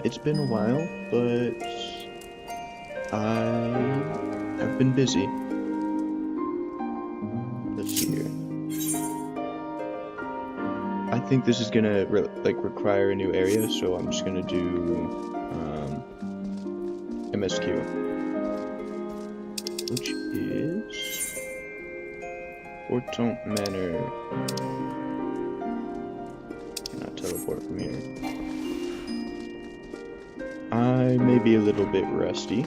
It's been a while, but I have been busy. Let's see here. I think this is gonna require a new area, so I'm just gonna do MSQ, which is Forton Manor. Cannot teleport from here. I may be a little bit rusty,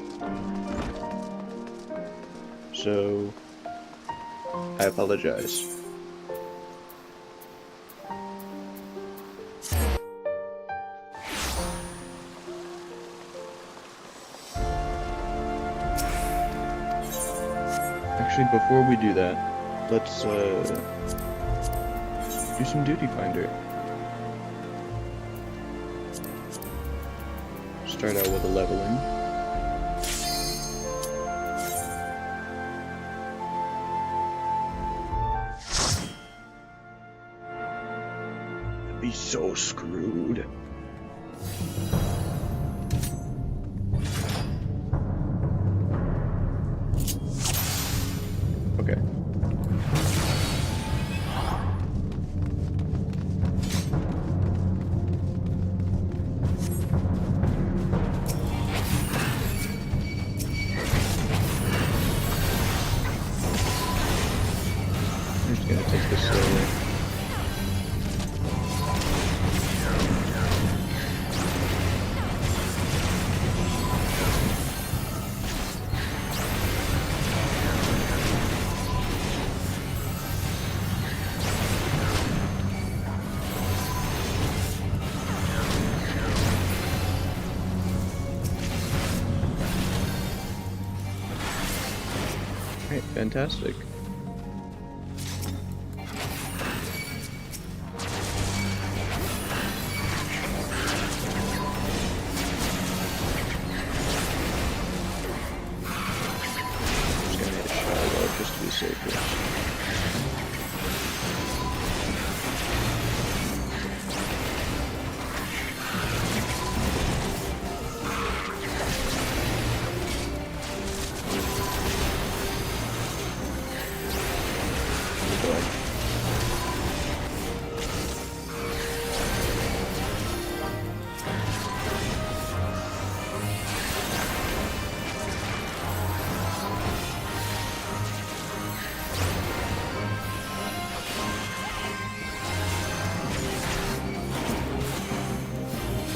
so I apologize. Actually, before we do that, let's do some duty finder. Start out with a leveling. I'd be so screwed. Okay. I'm just gonna take this slowly. Alright, fantastic. Just to be safer.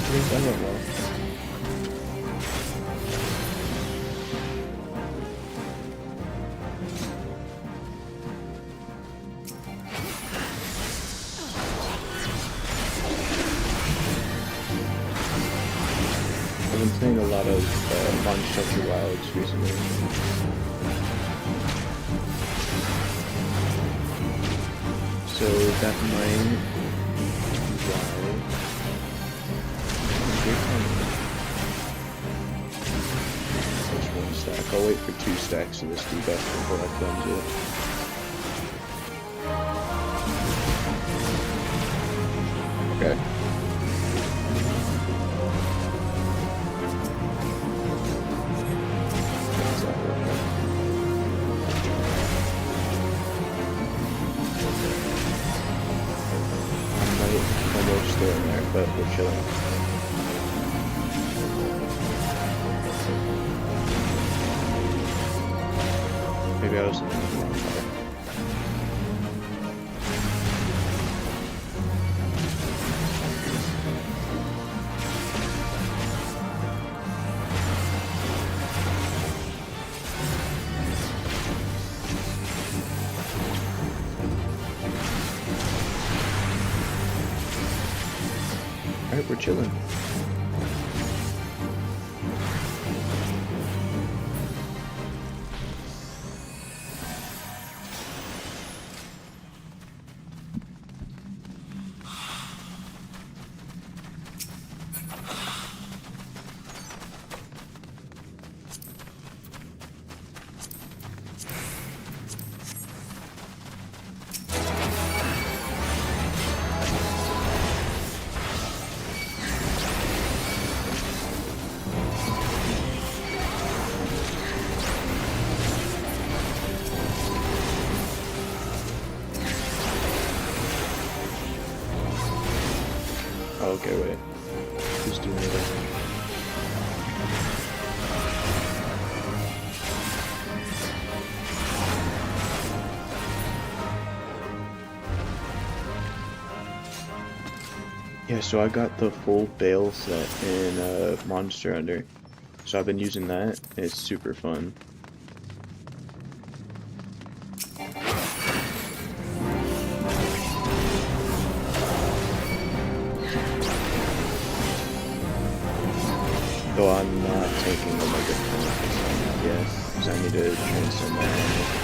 I don't know. I've been playing a lot of Monster Wilds recently. So that might be why. Just one stack. I'll wait for 2 stacks of this debuff before I cleanse it. Okay. That's not working. I might almost throw in there, but we're chilling. Maybe I was thinking of the wrong part. Alright, we're chilling. okay, wait. Who's doing it? Yeah, so I got the full bale set in Monster Hunter. So I've been using that, and it's super fun. Though I'm not taking the Mega Plant, yes, because I need to transcend that.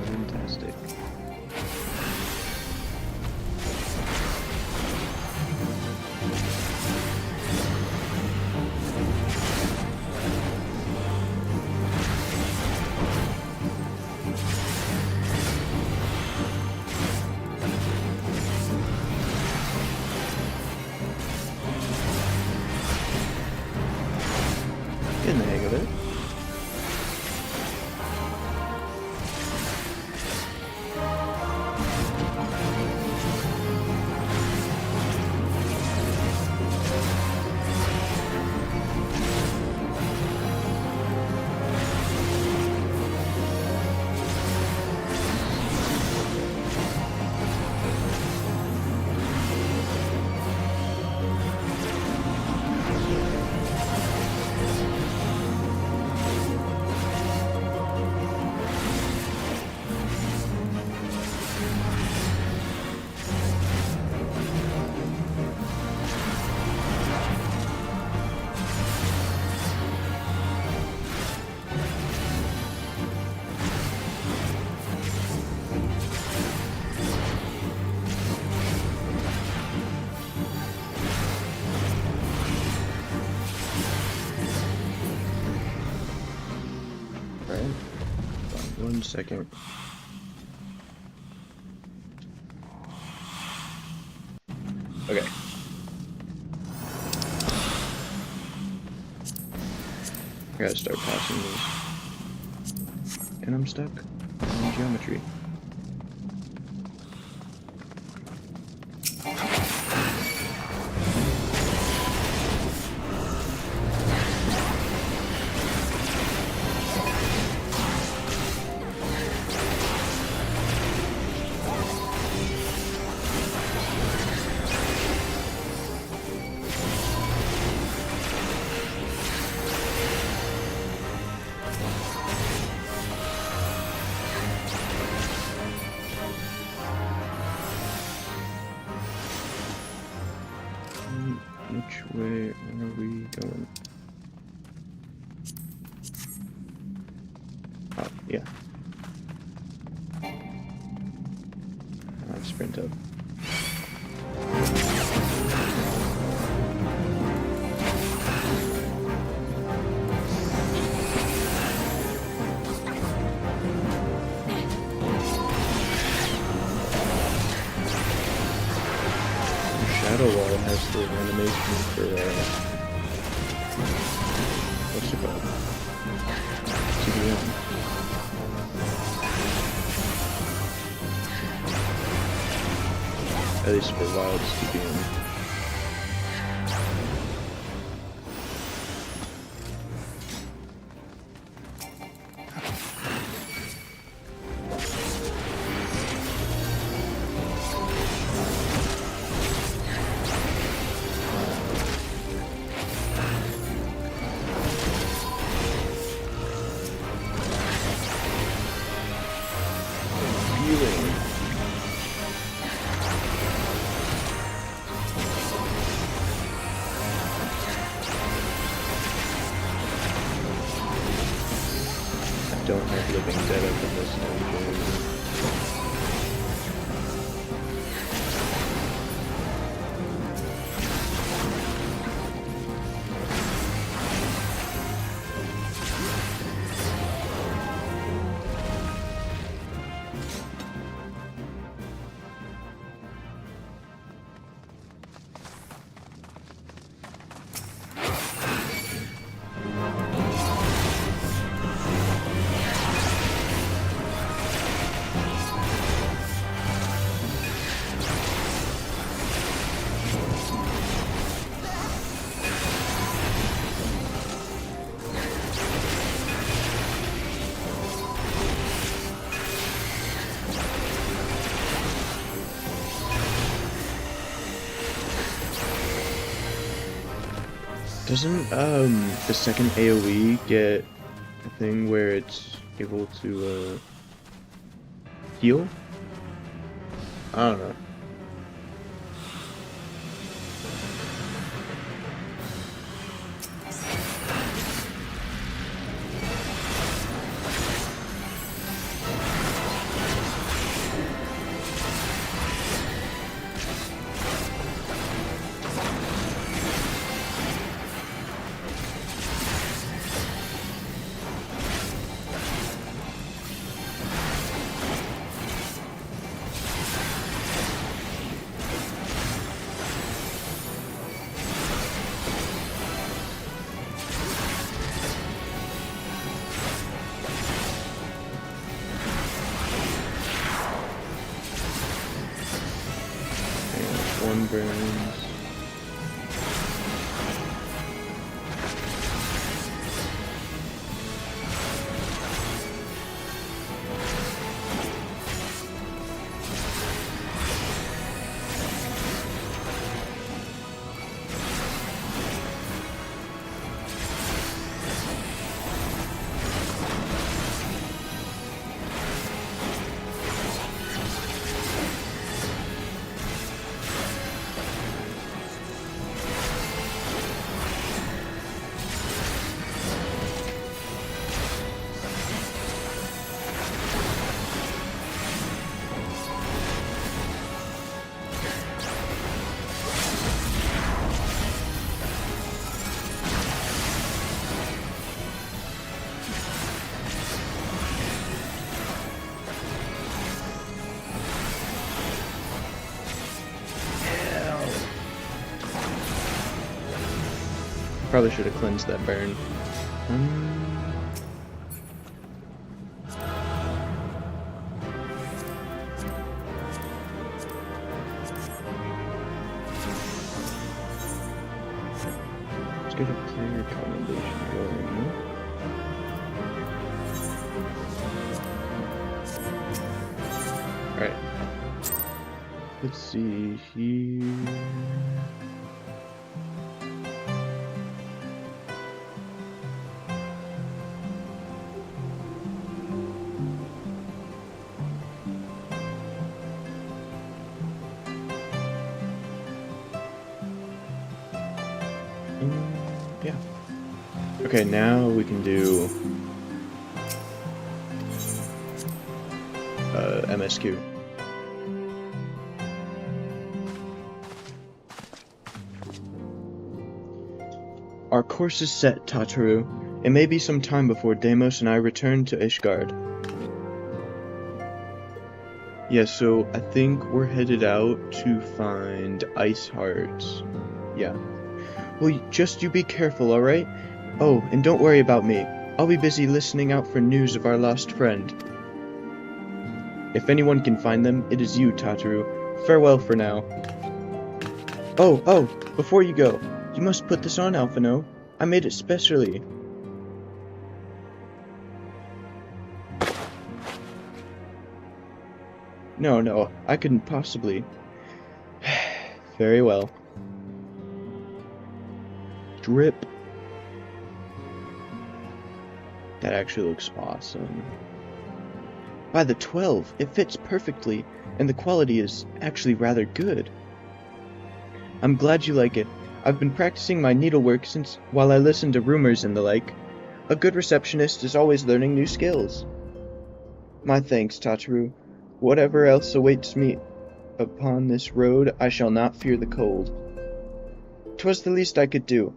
Fantastic. Getting the hang of it. Right? 1 second. Okay. I gotta start passing these. And I'm stuck in geometry. Which way are we going? Oh, yeah. I'll sprint up. Shadow Wall has the animation for, what's it called? TBM. At least for wild TBM. Don't have living dead up in this dungeon. Doesn't the second AoE get a thing where it's able to heal? I don't know. One burns. Probably should have cleansed that burn. Let's get a player commendation going. Alright. Let's see here. Yeah. Okay, now we can do MSQ. Our course is set, Tataru. It may be some time before Deimos and I return to Ishgard. Yeah, so I think we're headed out to find Iceheart. Yeah. Well, just you be careful, alright? Oh, and don't worry about me. I'll be busy listening out for news of our lost friend. If anyone can find them, it is you, Tataru. Farewell for now. Oh, before you go, you must put this on, Alphino. I made it specially. No, I couldn't possibly. Very well. Drip. That actually looks awesome. By the 12, it fits perfectly, and the quality is actually rather good. I'm glad you like it. I've been practicing my needlework since while I listen to rumors and the like. A good receptionist is always learning new skills. My thanks, Tataru. Whatever else awaits me upon this road, I shall not fear the cold. 'Twas the least I could do.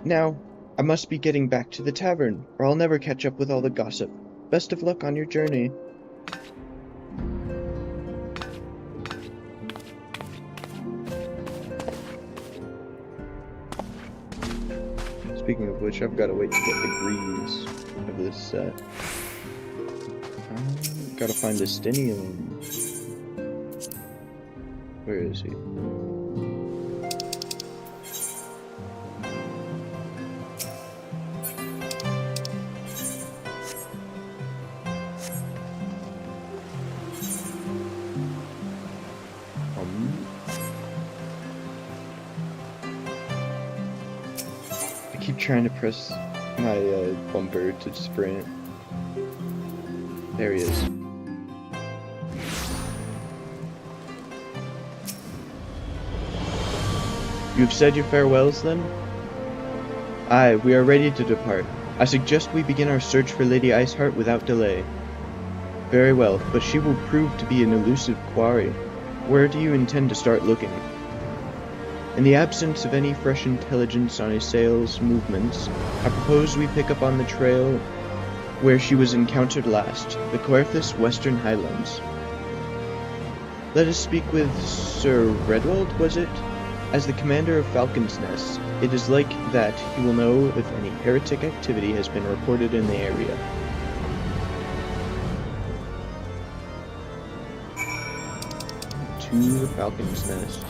Now, I must be getting back to the tavern, or I'll never catch up with all the gossip. Best of luck on your journey. Speaking of which, I've got to wait to get the greens of this set. Gotta find Estinian. Where is he? keep trying to press my bumper to sprint. There he is. You've said your farewells, then? Aye, we are ready to depart. I suggest we begin our search for Lady Iceheart without delay. Very well, but she will prove to be an elusive quarry. Where do you intend to start looking? In the absence of any fresh intelligence on Isael's movements, I propose we pick up on the trail where she was encountered last, the Coerthas Western Highlands. Let us speak with Sir Redwald, was it? As the commander of Falcon's Nest, it is like that he will know if any heretic activity has been reported in the area. To the Falcon's Nest.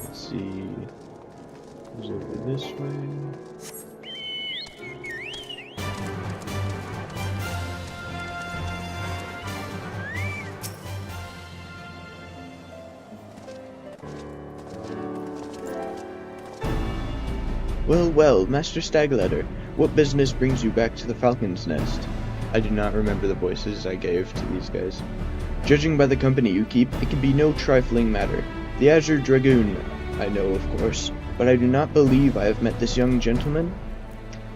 Let's see. Goes over this way. Well, well, Master Stagladder, what business brings you back to the Falcon's Nest? I do not remember the voices I gave to these guys. Judging by the company you keep, it can be no trifling matter. The Azure Dragoon, I know, of course, but I do not believe I have met this young gentleman.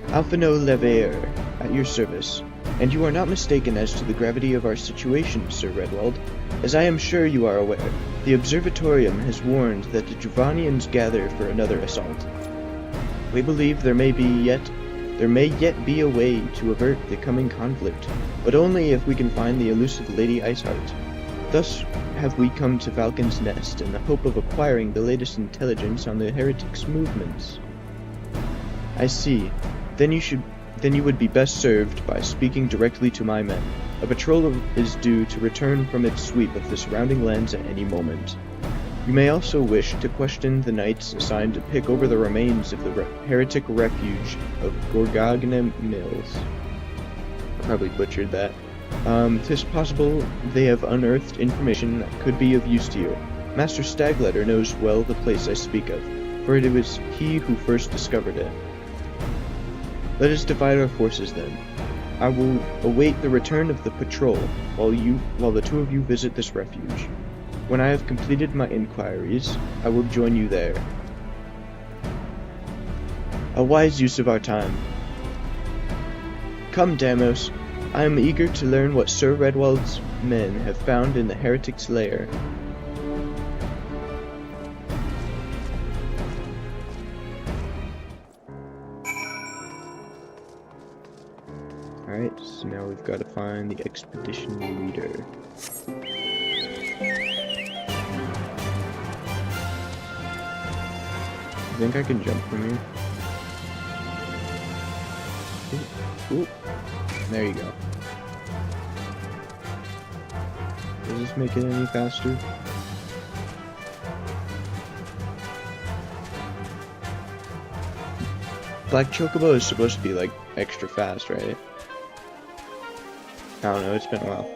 Alphino Leveilleur, at your service. And you are not mistaken as to the gravity of our situation, Sir Redwald. As I am sure you are aware, the Observatorium has warned that the Juvanians gather for another assault. We believe there may yet be a way to avert the coming conflict, but only if we can find the elusive Lady Iceheart. Thus have we come to Falcon's Nest in the hope of acquiring the latest intelligence on the heretics' movements. I see. Then you would be best served by speaking directly to my men. A patrol is due to return from its sweep of the surrounding lands at any moment. You may also wish to question the knights assigned to pick over the remains of the heretic refuge of Gorgagne Mills. I probably butchered that. 'Tis possible they have unearthed information that could be of use to you. Master Stagladder knows well the place I speak of, for it was he who first discovered it. Let us divide our forces then. I will await the return of the patrol while the two of you visit this refuge. When I have completed my inquiries, I will join you there. A wise use of our time. Come, Damos. I am eager to learn what Sir Redwald's men have found in the heretic's lair. Alright, so now we've got to find the expedition leader. I think I can jump from here. Ooh. There you go. Does this make it any faster? Black Chocobo is supposed to be like extra fast, right? I don't know, it's been a while.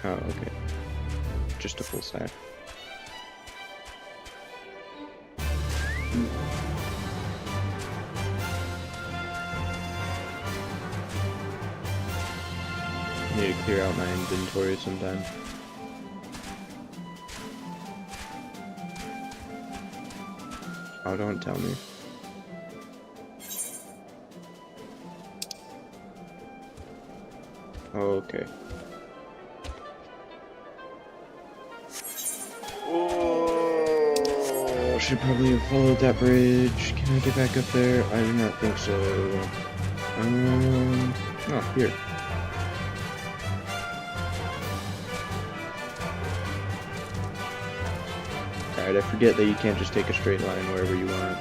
Oh, okay. Just a full stack. I need to clear out my inventory sometime. Oh, don't tell me. Oh, okay. Oh, should probably have followed that bridge. Can I get back up there? I do not think so. Oh, here. Alright, I forget that you can't just take a straight line wherever you want.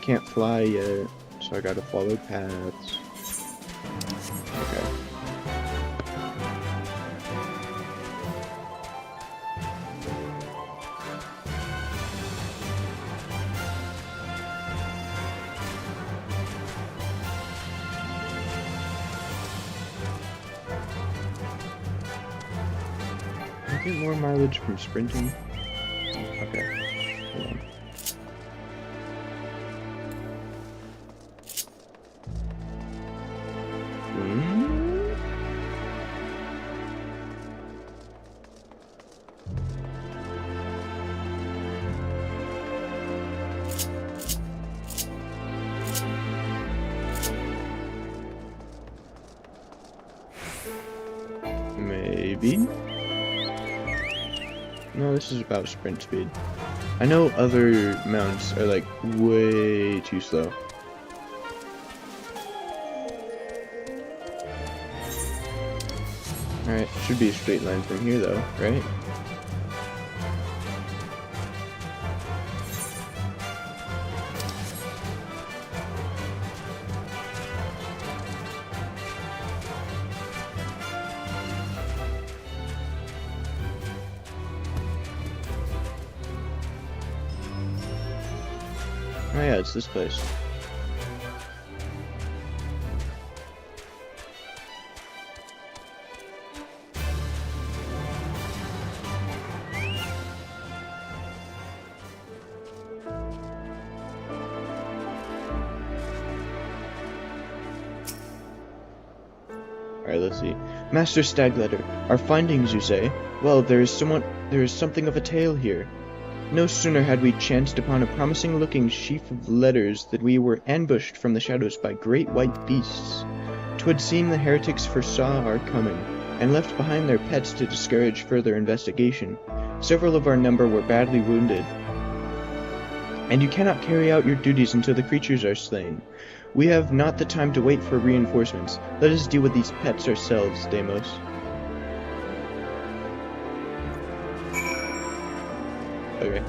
Can't fly yet, so I gotta follow paths. Okay. I get more mileage from sprinting. Okay, hold on. Maybe? No, this is about sprint speed. I know other mounts are like way too slow. Alright, should be a straight line from here though, right? Oh yeah, it's this place. Alright, let's see. Master Stagletter, our findings, you say? Well, there is something of a tale here. No sooner had we chanced upon a promising-looking sheaf of letters than we were ambushed from the shadows by great white beasts. 'Twould seem the heretics foresaw our coming, and left behind their pets to discourage further investigation. Several of our number were badly wounded. And you cannot carry out your duties until the creatures are slain. We have not the time to wait for reinforcements. Let us deal with these pets ourselves, Deimos. Okay.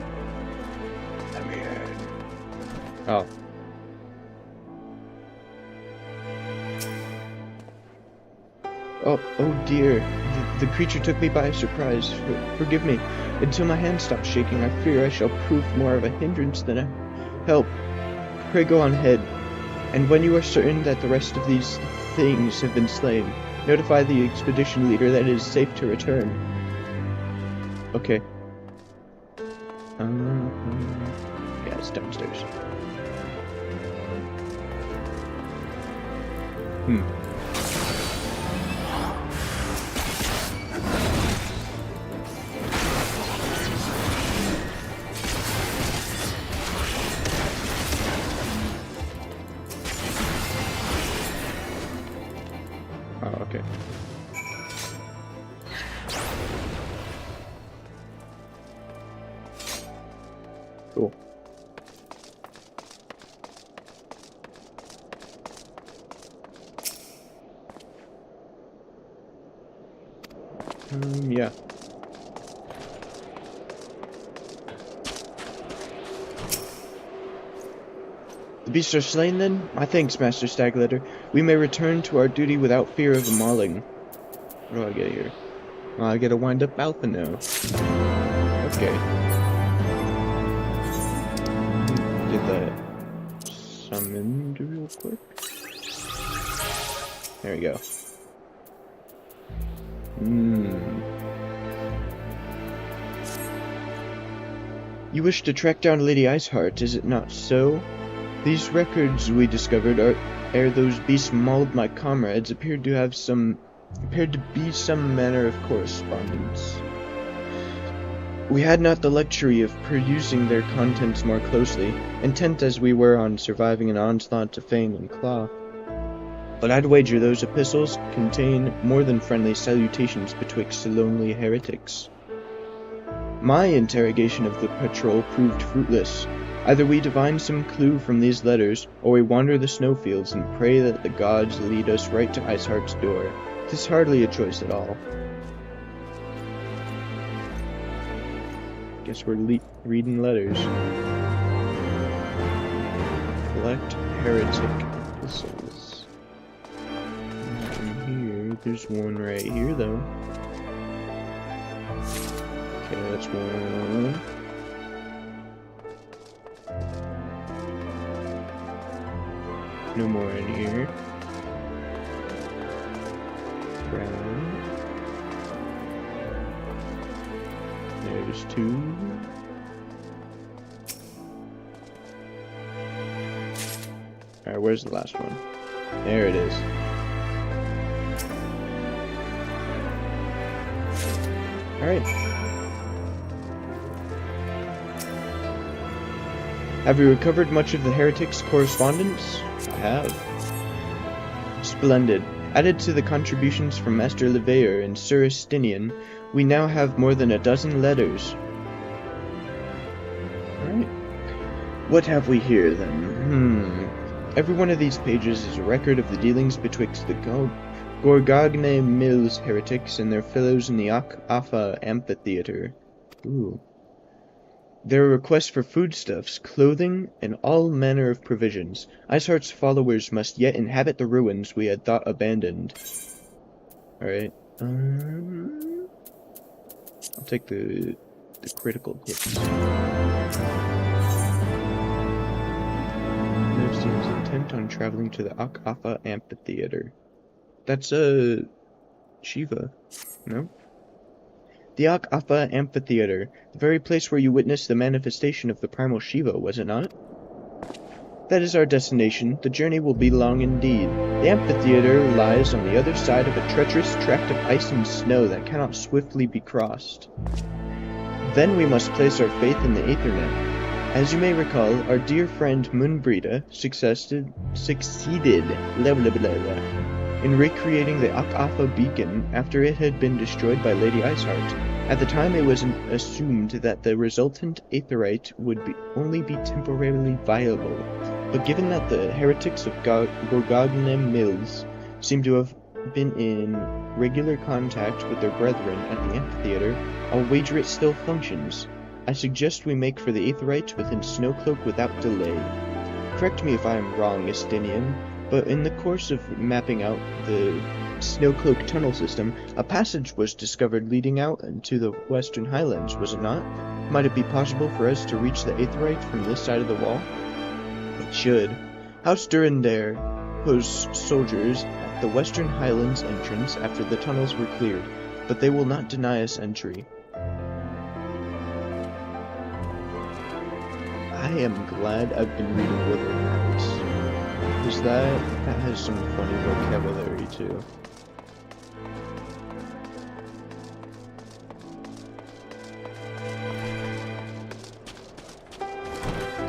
I'm here. Oh. Oh dear. The creature took me by surprise. Forgive me. Until my hand stops shaking, I fear I shall prove more of a hindrance than a help. Pray go on ahead. And when you are certain that the rest of these things have been slain, notify the expedition leader that it is safe to return. Okay. Yeah, it's downstairs. Oh, okay. Cool. Yeah. The beasts are slain then? My thanks, Master Stagletter. We may return to our duty without fear of a mauling. What do I get here? Well, I get a wind-up alpha now. Okay. Get that summoned real quick. There we go. You wish to track down Lady Iceheart, is it not so? These records we discovered ere those beasts mauled my comrades appeared to be some manner of correspondence. We had not the luxury of perusing their contents more closely, intent as we were on surviving an onslaught to fang and claw. But I'd wager those epistles contain more than friendly salutations betwixt lonely heretics. My interrogation of the patrol proved fruitless. Either we divine some clue from these letters, or we wander the snowfields and pray that the gods lead us right to Iceheart's door. 'Tis hardly a choice at all. Guess we're reading letters. Collect heretic epistles. Nothing here. There's one right here, though. Okay, that's one. No more in here. Brown. There's two. Alright, where's the last one? There it is. Alright. Have you recovered much of the heretic's correspondence? I have. Splendid. Added to the contributions from Master Leveilleur and Sir Estinian, we now have more than a dozen letters. Alright. What have we here, then? Every one of these pages is a record of the dealings betwixt the Gorgagne Mills heretics and their fellows in the Ak-Afa amphitheater. Ooh. There are requests for foodstuffs, clothing, and all manner of provisions. Iceheart's followers must yet inhabit the ruins we had thought abandoned. Alright. I'll take the critical hits. Nev seems intent on traveling to the Ak-Afa amphitheater. That's Shiva, no? The Ak-Afa amphitheater, the very place where you witnessed the manifestation of the primal Shiva, was it not? That is our destination. The journey will be long indeed. The amphitheater lies on the other side of a treacherous tract of ice and snow that cannot swiftly be crossed. Then we must place our faith in the Aethernet. As you may recall, our dear friend Moonbrita succeeded in recreating the Ak-Afa beacon after it had been destroyed by Lady Iceheart. At the time, it was assumed that the resultant aetherite would only be temporarily viable, but given that the heretics of Gorgagne Mills seem to have been in regular contact with their brethren at the amphitheater, I'll wager it still functions. I suggest we make for the aetherite within Snowcloak without delay. Correct me if I am wrong, Estinian, but in the course of mapping out the Snowcloak tunnel system, a passage was discovered leading out into the Western Highlands, was it not? Might it be possible for us to reach the aetherite from this side of the wall? It should. House Durandare posts soldiers at the Western Highlands entrance after the tunnels were cleared, but they will not deny us entry. I am glad I've been reading Wuthering because that has some funny vocabulary too.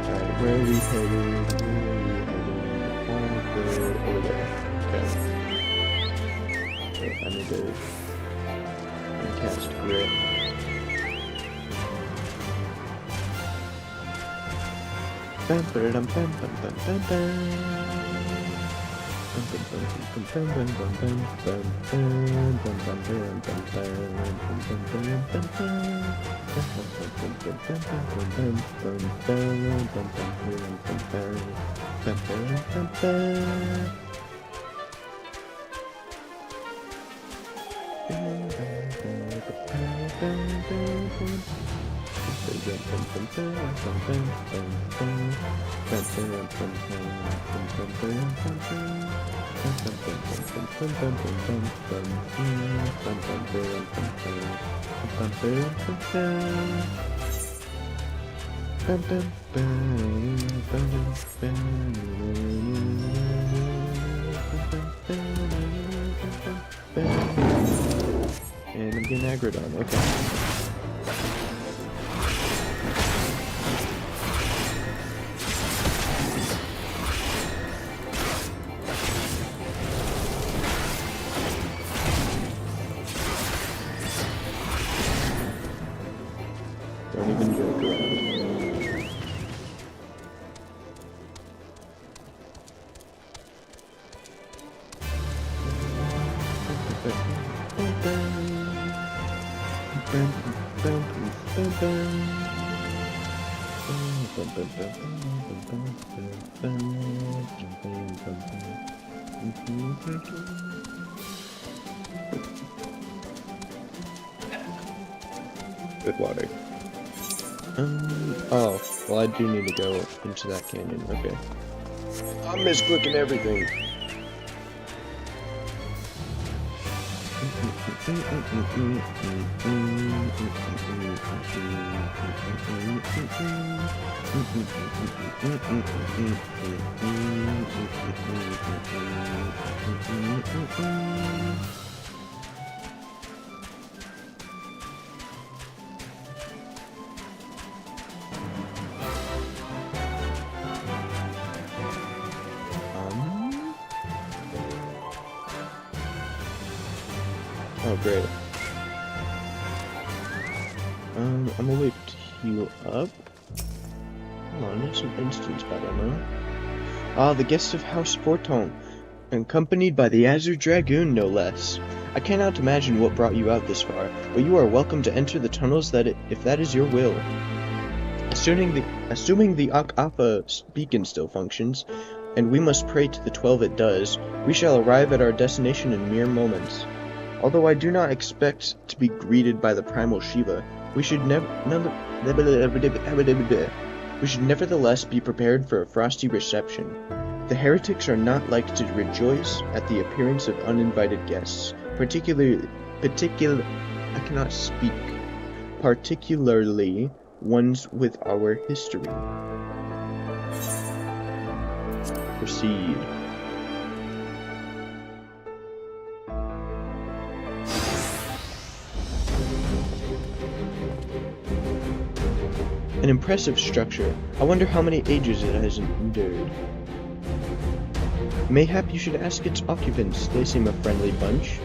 Alright, where are we headed? Over there. Okay. I need to cast Grit. Bam, bam, bam, bam, bam, bam, bam. And I'm getting aggroed on, okay. Don't even joke around. Good water. Oh, well I do need to go into that canyon, okay. I'm misclicking everything. Oh, great. I'm gonna wait to heal up. Hold on, there's some instance by now. Ah, the guests of House Forton, accompanied by the Azure Dragoon, no less. I cannot imagine what brought you out this far, but you are welcome to enter the tunnels if that is your will. Assuming the Ak-Appa beacon still functions, and we must pray to the 12 it does, we shall arrive at our destination in mere moments. Although I do not expect to be greeted by the primal Shiva, we should nevertheless be prepared for a frosty reception. The heretics are not like to rejoice at the appearance of uninvited guests, particularly ones with our history. Proceed. An impressive structure. I wonder how many ages it has endured. Mayhap you should ask its occupants. They seem a friendly bunch.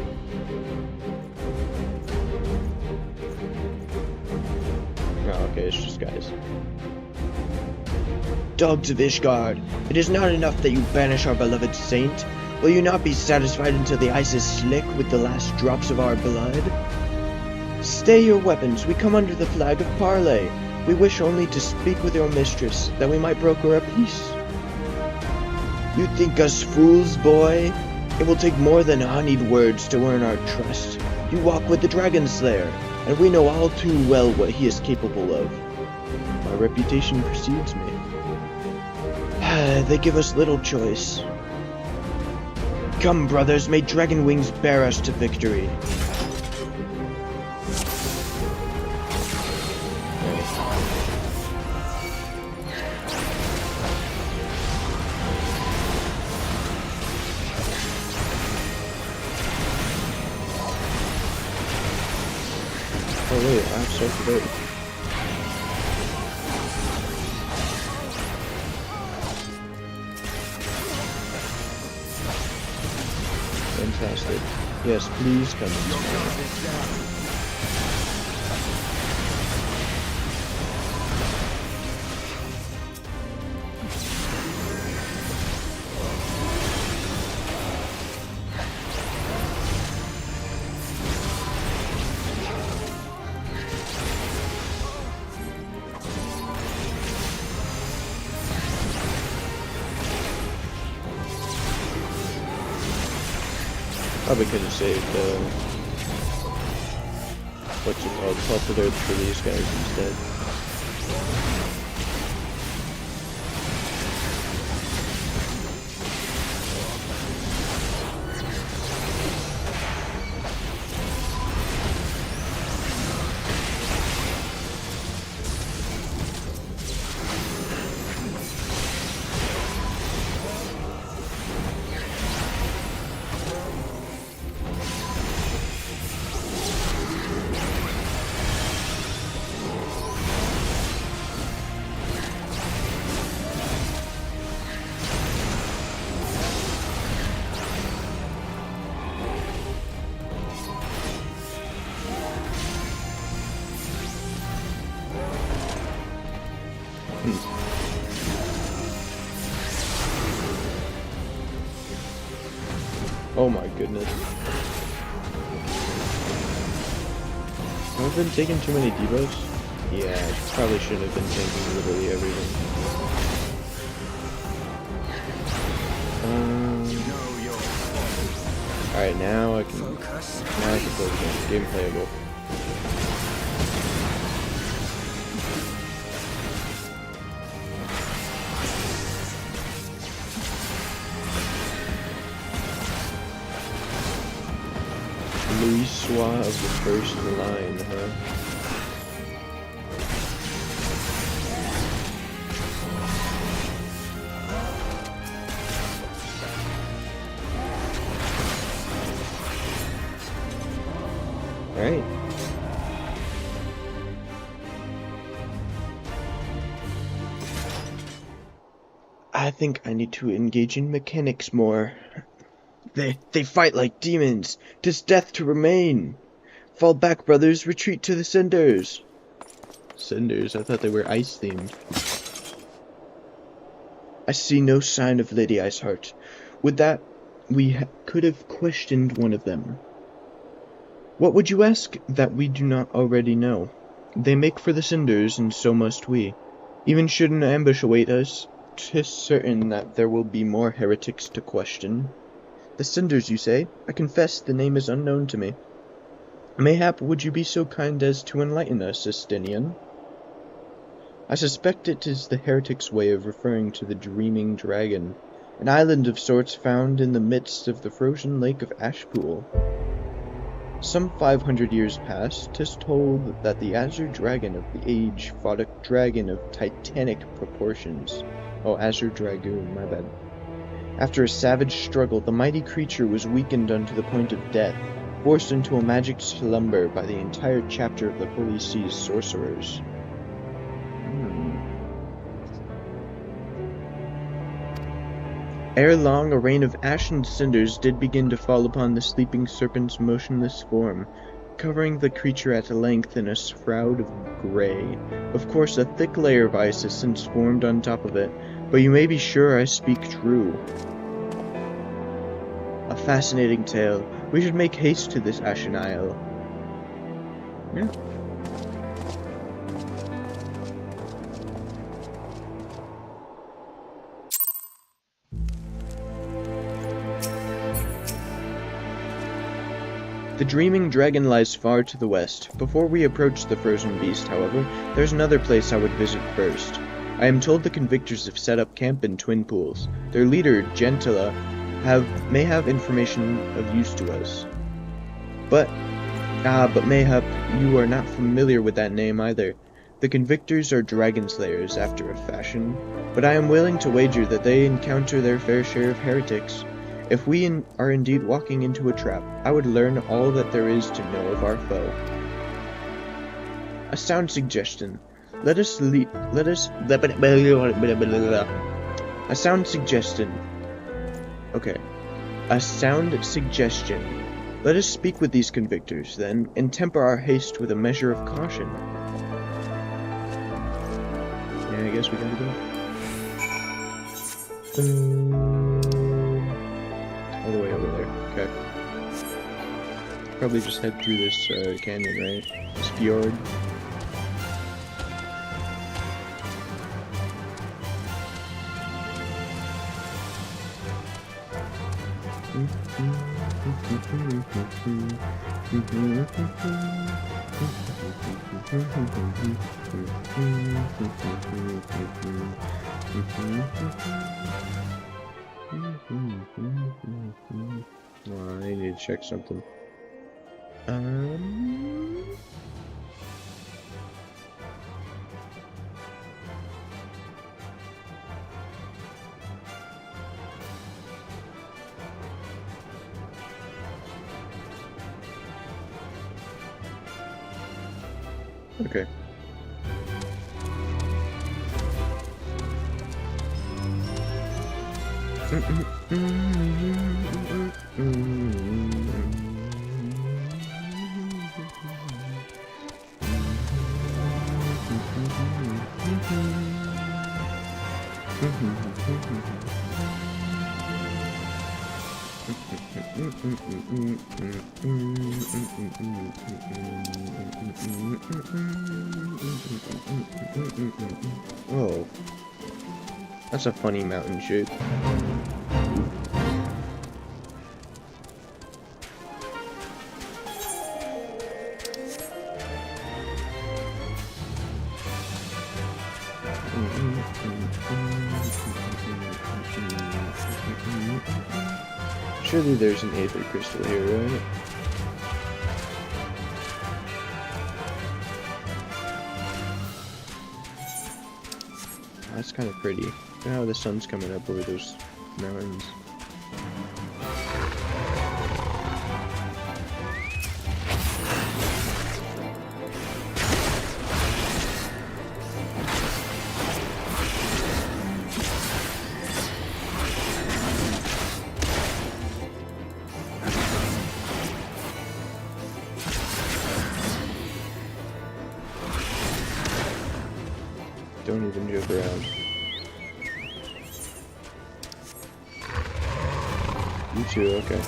Oh, okay, it's just guys. Dogs of Ishgard, it is not enough that you banish our beloved saint. Will you not be satisfied until the ice is slick with the last drops of our blood? Stay your weapons. We come under the flag of parley. We wish only to speak with your mistress, that we might broker a peace. You think us fools, boy? It will take more than honeyed words to earn our trust. You walk with the Dragon Slayer, and we know all too well what he is capable of. My reputation precedes me. They give us little choice. Come, brothers, may dragon wings bear us to victory. Oh wait, I have to start the boat. Fantastic. Yes, please come in. Probably could have saved, what's it called, Pulpit Earth for these guys instead. Oh my goodness. Have I been taking too many devos? Yeah, I probably shouldn't have been taking literally everything. Alright, now I can play the game. Game playable. Luiswa of the first line, huh? Alright. I think I need to engage in mechanics more. They fight like demons. 'Tis death to remain. Fall back, brothers. Retreat to the cinders. Cinders? I thought they were ice themed. I see no sign of Lady Iceheart. With that, we could have questioned one of them. What would you ask that we do not already know? They make for the cinders, and so must we. Even should an ambush await us, 'tis certain that there will be more heretics to question. The cinders, you say? I confess the name is unknown to me. Mayhap would you be so kind as to enlighten us, Estinian? I suspect it is the heretic's way of referring to the Dreaming Dragon, an island of sorts found in the midst of the frozen lake of Ashpool. Some 500 years past, 'tis told that the Azure Dragon of the age fought a dragon of titanic proportions. Oh, Azure Dragoon, my bad. After a savage struggle, the mighty creature was weakened unto the point of death, forced into a magic slumber by the entire chapter of the Holy Sea's sorcerers. Ere long, a rain of ash and cinders did begin to fall upon the sleeping serpent's motionless form, covering the creature at length in a shroud of grey. Of course, a thick layer of ice has since formed on top of it, but you may be sure I speak true. A fascinating tale. We should make haste to this Ashen Isle. Yeah. The Dreaming Dragon lies far to the west. Before we approach the frozen beast, however, there's another place I would visit first. I am told the convictors have set up camp in Twin Pools. Their leader, Gentila, may have information of use to us. But mayhap you are not familiar with that name either. The convictors are dragon slayers after a fashion, but I am willing to wager that they encounter their fair share of heretics. If we are indeed walking into a trap, I would learn all that there is to know of our foe. A sound suggestion. A sound suggestion. Okay. A sound suggestion. Let us speak with these convictors, then, and temper our haste with a measure of caution. Yeah, I guess we gotta go. All the way over there. Okay. Probably just head through this canyon, right? This fjord. Oh, I need to check something. Okay. Oh, that's a funny mountain shape. Surely there's an aether crystal here, right? That's kind of pretty. Look how the sun's coming up over those mountains. Don't even joke around. You too, okay.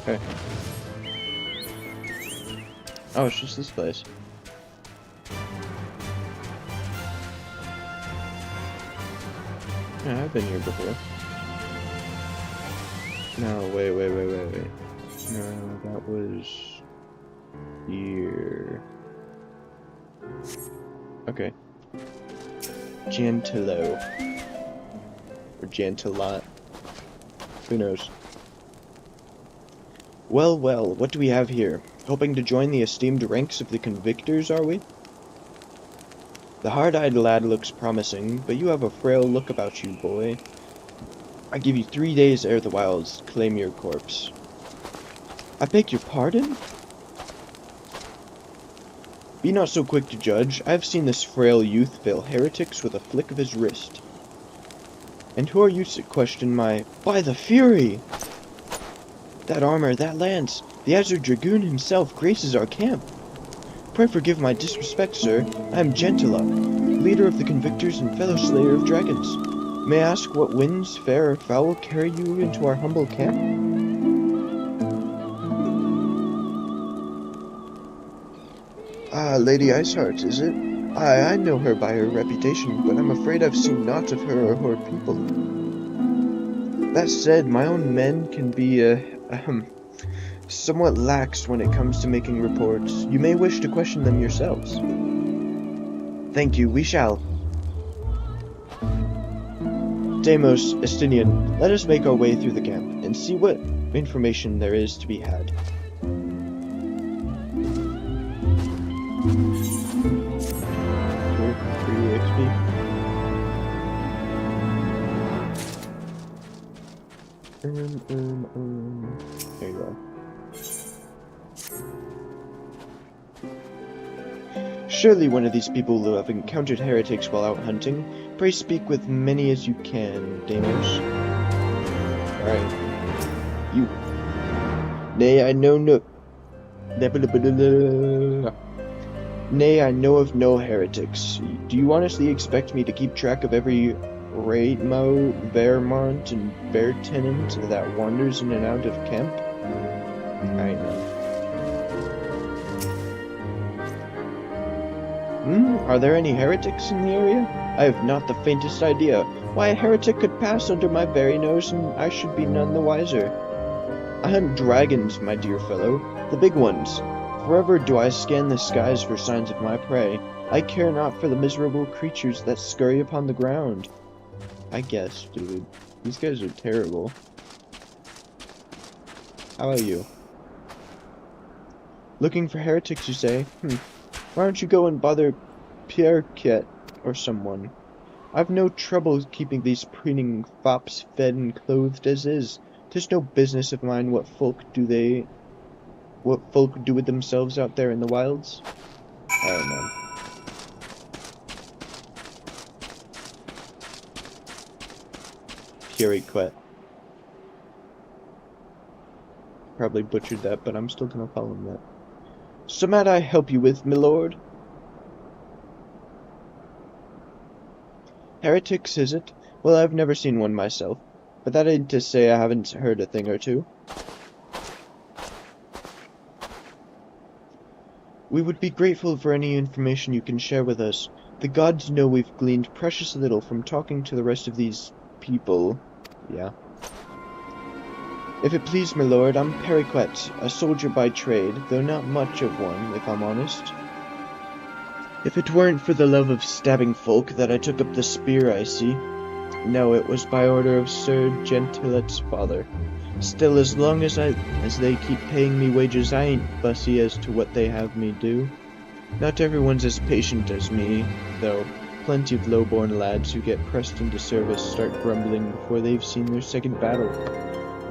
Okay. Oh, it's just this place. Yeah, I've been here before. No, wait. No, that was here. Okay. Gentilo. Or Gentilot. Who knows? Well, what do we have here? Hoping to join the esteemed ranks of the convictors, are we? The hard-eyed lad looks promising, but you have a frail look about you, boy. I give you 3 days ere the wilds claim your corpse. I beg your pardon? Be not so quick to judge. I have seen this frail youth fail heretics with a flick of his wrist. And who are you to question my... By the Fury! That armor, that lance, the Azure Dragoon himself graces our camp. Pray forgive my disrespect, sir. I am Gentilot, leader of the Convictors and fellow slayer of dragons. May I ask what winds, fair or foul, carry you into our humble camp? Ah, Lady Iceheart, is it? I know her by her reputation, but I'm afraid I've seen naught of her or her people. That said, my own men can be, somewhat lax when it comes to making reports. You may wish to question them yourselves. Thank you, we shall. Deimos, Estinian, let us make our way through the camp, and see what information there is to be had. Cool, 3 XP. There you go. Surely one of these people who have encountered heretics while out hunting. Pray speak with many as you can, Deimos. Alright. You. Nay, I know no... Nay, I know of no heretics. Do you honestly expect me to keep track of every Raidmo, Vermont, and Bear tenant that wanders in and out of camp? I know. Are there any heretics in the area? I have not the faintest idea. Why a heretic could pass under my very nose and I should be none the wiser. I hunt dragons, my dear fellow, the big ones. Forever do I scan the skies for signs of my prey. I care not for the miserable creatures that scurry upon the ground. I guess, dude. These guys are terrible. How about you? Looking for heretics, you say? Why don't you go and bother Pierre-Quiet or someone? I've no trouble keeping these preening fops fed and clothed as is. 'Tis no business of mine what folk do with themselves out there in the wilds. I don't know. Periquet. Probably butchered that, but I'm still gonna call him that. So might I help you with, milord? Heretics, is it? Well, I've never seen one myself, but that ain't to say I haven't heard a thing or two. We would be grateful for any information you can share with us. The gods know we've gleaned precious little from talking to the rest of these people. Yeah. If it please, my lord, I'm Periquet, a soldier by trade, though not much of one, if I'm honest. If it weren't for the love of stabbing folk that I took up the spear, I see. No, it was by order of Sir Gentilet's father. Still, as long as they keep paying me wages, I ain't fussy as to what they have me do. Not everyone's as patient as me, though. Plenty of low-born lads who get pressed into service start grumbling before they've seen their second battle.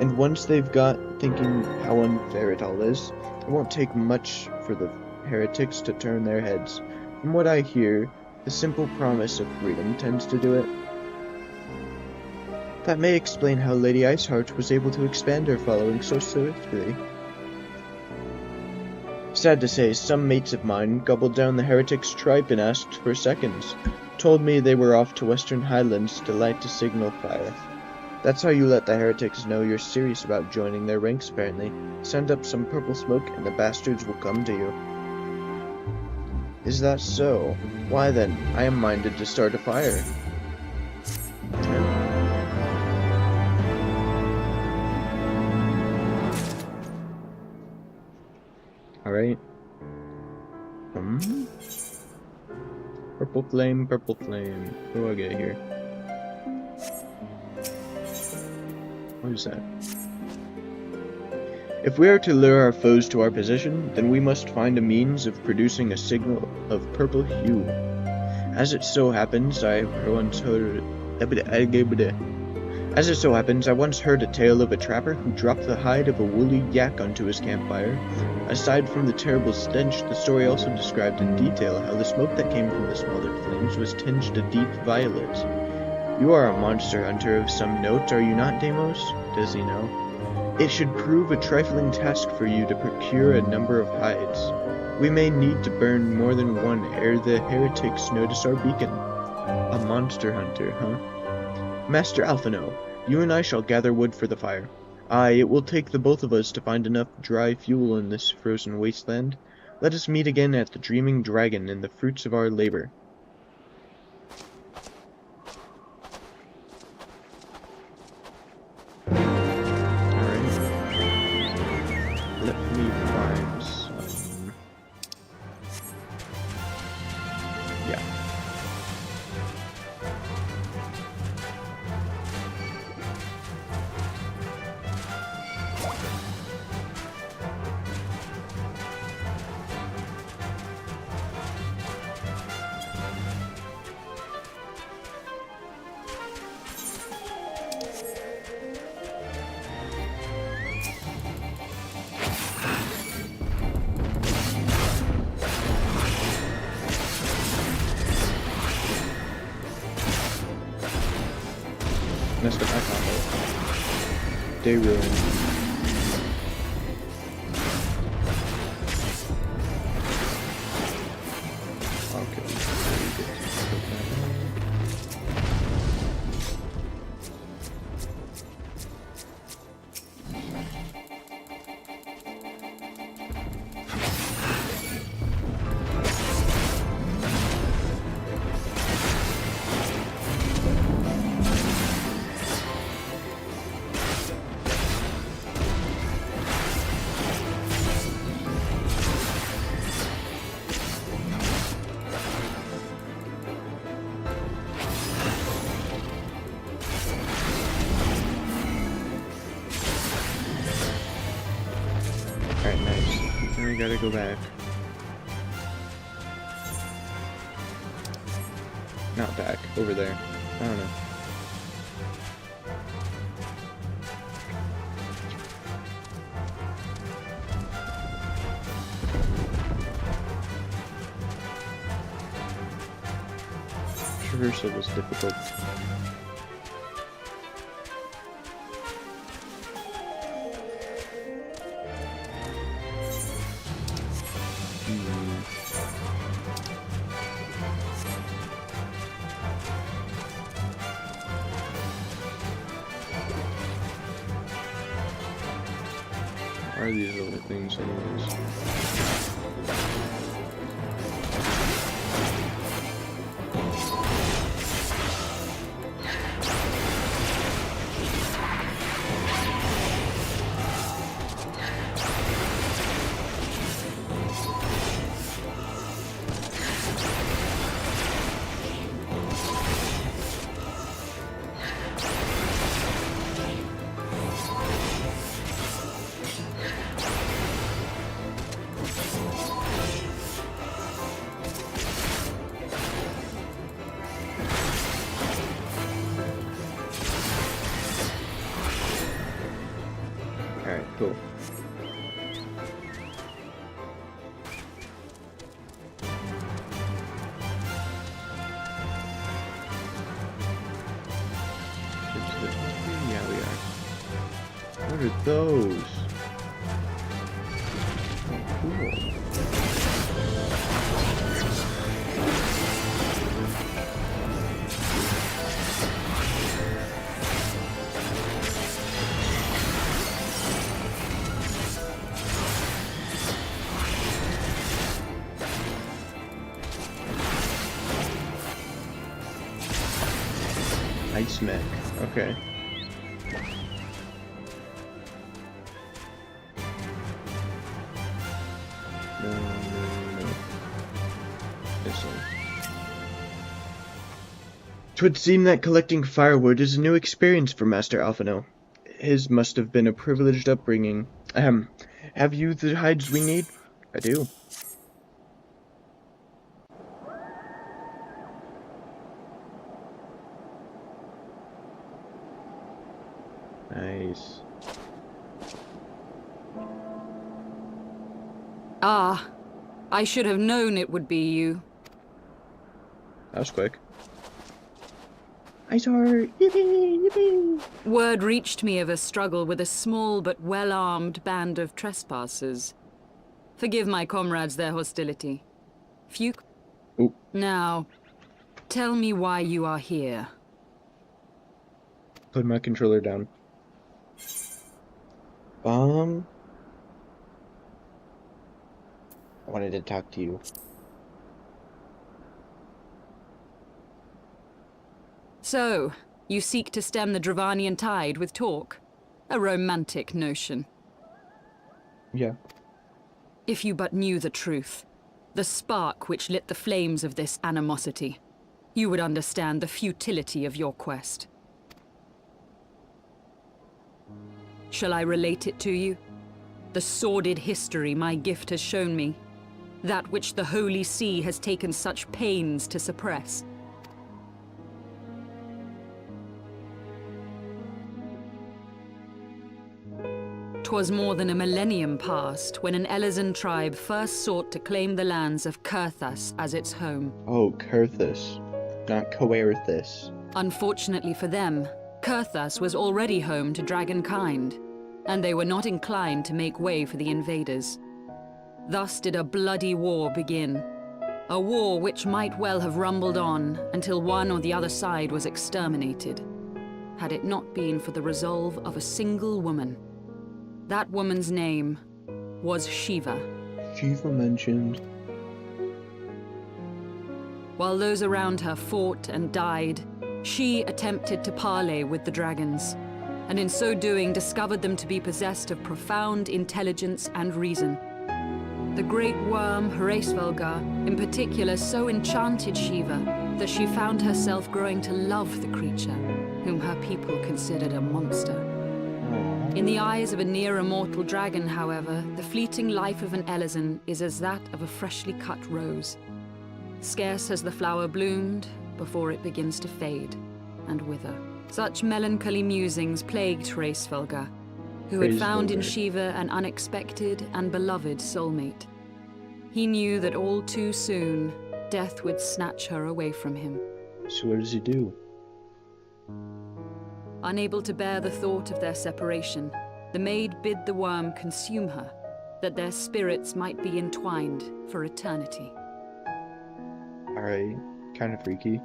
And once they've got thinking how unfair it all is, it won't take much for the heretics to turn their heads. From what I hear, the simple promise of freedom tends to do it. That may explain how Lady Iceheart was able to expand her following so swiftly. Sad to say, some mates of mine gobbled down the heretics' tripe and asked for seconds. Told me they were off to Western Highlands to light a signal fire. That's how you let the heretics know you're serious about joining their ranks, apparently. Send up some purple smoke and the bastards will come to you. Is that so? Why then, I am minded to start a fire. Alright. Purple flame, purple flame. What do I get here? What is that? If we are to lure our foes to our position, then we must find a means of producing a signal of purple hue. As it so happens, I once heard a tale of a trapper who dropped the hide of a woolly yak onto his campfire. Aside from the terrible stench, the story also described in detail how the smoke that came from the smothered flames was tinged a deep violet. You are a monster hunter of some note, are you not, Deimos? Does he know? It should prove a trifling task for you to procure a number of hides. We may need to burn more than one ere the heretics notice our beacon. A monster hunter, huh? Master Alphino, you and I shall gather wood for the fire. Aye, it will take the both of us to find enough dry fuel in this frozen wasteland. Let us meet again at the Dreaming Dragon and the fruits of our labor. Messed up my combo. Day ruined. Alright, nice. Then we gotta go back. Not back, over there. I don't know. Traversal was difficult. are these little things anyways? Alright, cool. Yeah, we are. What are those? Oh, cool. Ice mech. Okay. No. This one. Twould seem that collecting firewood is a new experience for Master Alphino. His must have been a privileged upbringing. Have you the hides we need? I do. Nice. Ah, I should have known it would be you. That was quick. Iceheart! Yippee! Yippee! Word reached me of a struggle with a small but well-armed band of trespassers. Forgive my comrades their hostility. Fuke. Ooh. Now, tell me why you are here. Put my controller down. I wanted to talk to you. So, you seek to stem the Dravanian tide with talk? A romantic notion. Yeah. If you but knew the truth, the spark which lit the flames of this animosity, you would understand the futility of your quest. Shall I relate it to you? The sordid history my gift has shown me, that which the Holy See has taken such pains to suppress. 'Twas more than a millennium past when an Elezen tribe first sought to claim the lands of Kurthas as its home. Oh, Kurthas, not Coerthas. Unfortunately for them, Kurthas was already home to dragonkind, and they were not inclined to make way for the invaders. Thus did a bloody war begin. A war which might well have rumbled on until one or the other side was exterminated, had it not been for the resolve of a single woman. That woman's name was Shiva. Shiva mentioned. While those around her fought and died, she attempted to parley with the dragons, and in so doing discovered them to be possessed of profound intelligence and reason. The great worm, Heavensward, in particular so enchanted Shiva that she found herself growing to love the creature, whom her people considered a monster. In the eyes of a near-immortal dragon, however, the fleeting life of an Elezen is as that of a freshly cut rose. Scarce has the flower bloomed before it begins to fade and wither. Such melancholy musings plagued Heavensward, who had found in Shiva an unexpected and beloved soulmate. He knew that all too soon, death would snatch her away from him. So what does he do? Unable to bear the thought of their separation, the maid bid the worm consume her, that their spirits might be entwined for eternity. Alright, kind of freaky.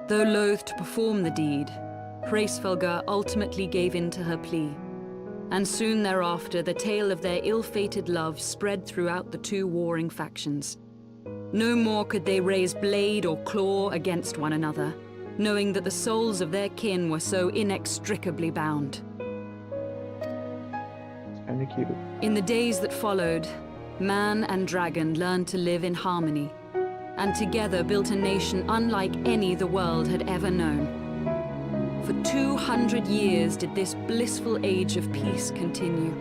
Though loath to perform the deed, Heavensward ultimately gave in to her plea, And soon thereafter, the tale of their ill-fated love spread throughout the two warring factions. No more could they raise blade or claw against one another, knowing that the souls of their kin were so inextricably bound. It's kind of cute. In the days that followed, man and dragon learned to live in harmony, and together built a nation unlike any the world had ever known. For 200 years did this blissful age of peace continue,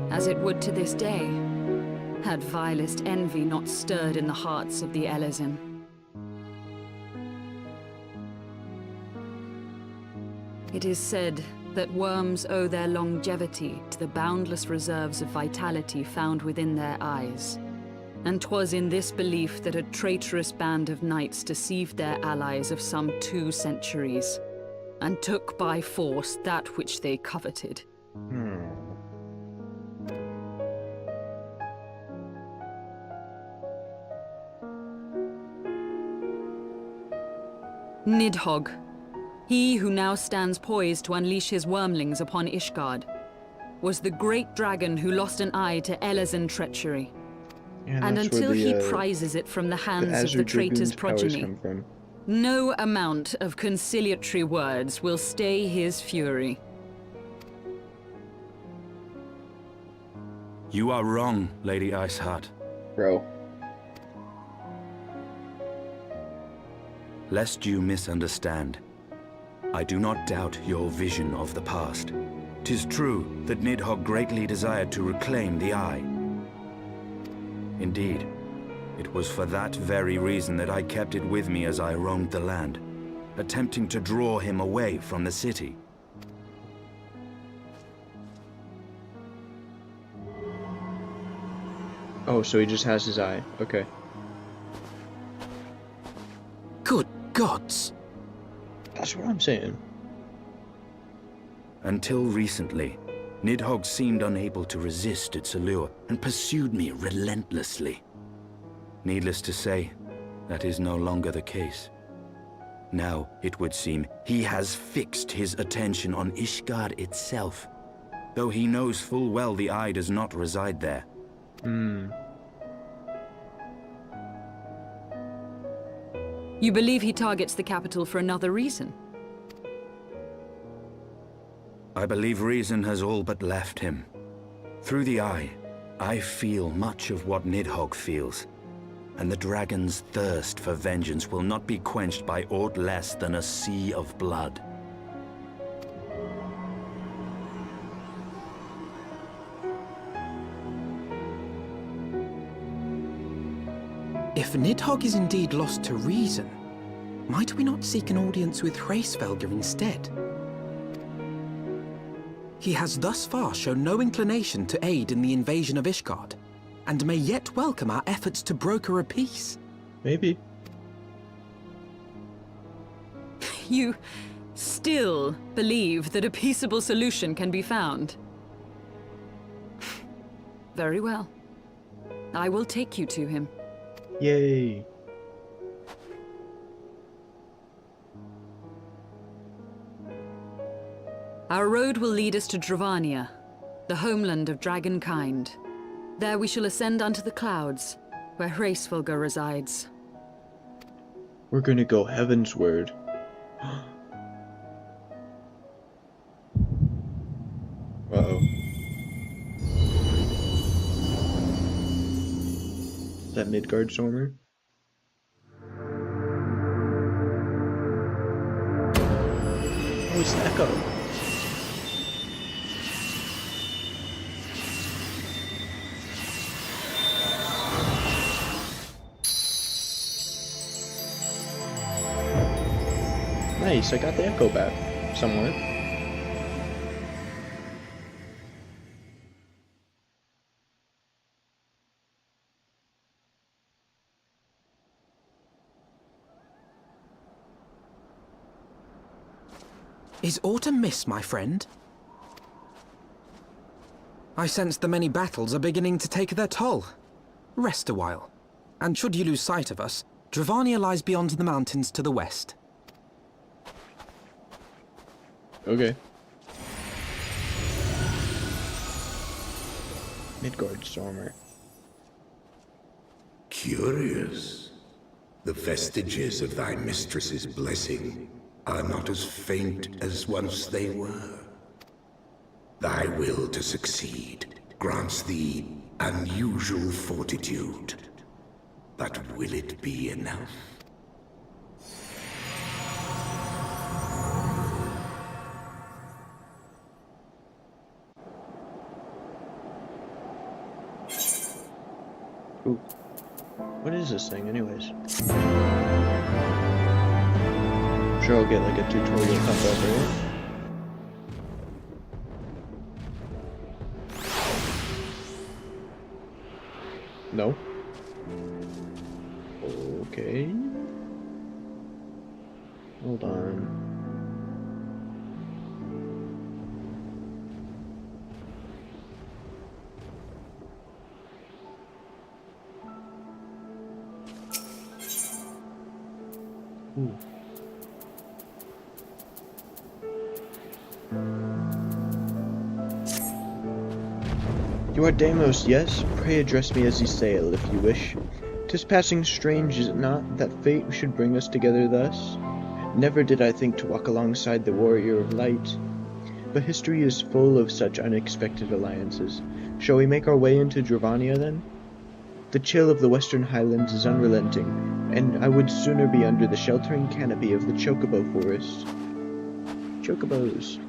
as it would to this day, had vilest envy not stirred in the hearts of the Elezen. It is said that worms owe their longevity to the boundless reserves of vitality found within their eyes. And 'twas in this belief that a traitorous band of knights deceived their allies of some 2 centuries, and took by force that which they coveted. Nidhogg, he who now stands poised to unleash his wormlings upon Ishgard, was the great dragon who lost an eye to Elezen treachery. Yeah, And that's until where he the, prizes it from the the hands of Azure the traitor's Dragoon's powers progeny, come from. no amount of conciliatory words will stay his fury. You are wrong, Lady Iceheart. Bro. Lest you misunderstand, I do not doubt your vision of the past. 'Tis true that Nidhogg greatly desired to reclaim the Eye. Indeed, it was for that very reason that I kept it with me as I roamed the land, attempting to draw him away from the city. Oh, so he just has his eye. Okay. Good gods! That's what I'm saying. Until recently, Nidhogg seemed unable to resist its allure and pursued me relentlessly. Needless to say, that is no longer the case. Now, it would seem, he has fixed his attention on Ishgard itself, though he knows full well the Eye does not reside there. You believe he targets the capital for another reason? I believe reason has all but left him. Through the Eye, I feel much of what Nidhogg feels, and the dragon's thirst for vengeance will not be quenched by aught less than a sea of blood. If Nidhogg is indeed lost to reason, might we not seek an audience with Hraesvelgr instead? He has thus far shown no inclination to aid in the invasion of Ishgard, and may yet welcome our efforts to broker a peace. Maybe. You still believe that a peaceable solution can be found? Very well. I will take you to him. Yay. Our road will lead us to Dravania, the homeland of dragonkind. There we shall ascend unto the clouds, where Hraesvelgr resides. We're gonna go Heavensward. Uh-oh. Is that Midgard Stormer? Oh, it's the Echo. Nice, I got the Echo back. Somewhat. Is autumn mist, my friend? I sense the many battles are beginning to take their toll. Rest a while, and should you lose sight of us, Dravania lies beyond the mountains to the west. Okay. Midgard Stormer. Curious. The vestiges of thy mistress's blessing are not as faint as once they were. Thy will to succeed grants thee unusual fortitude. But will it be enough? Ooh. What is this thing, anyways? I'm sure I'll get like a tutorial pop up, right? No. Okay. Hold on. Ooh. You are Deimos, yes? Pray address me as ye sail, if you wish. 'Tis passing strange, is it not, that fate should bring us together thus? Never did I think to walk alongside the warrior of light. But history is full of such unexpected alliances. Shall we make our way into Dravania, then? The chill of the western highlands is unrelenting, and I would sooner be under the sheltering canopy of the chocobo forest. Chocobos.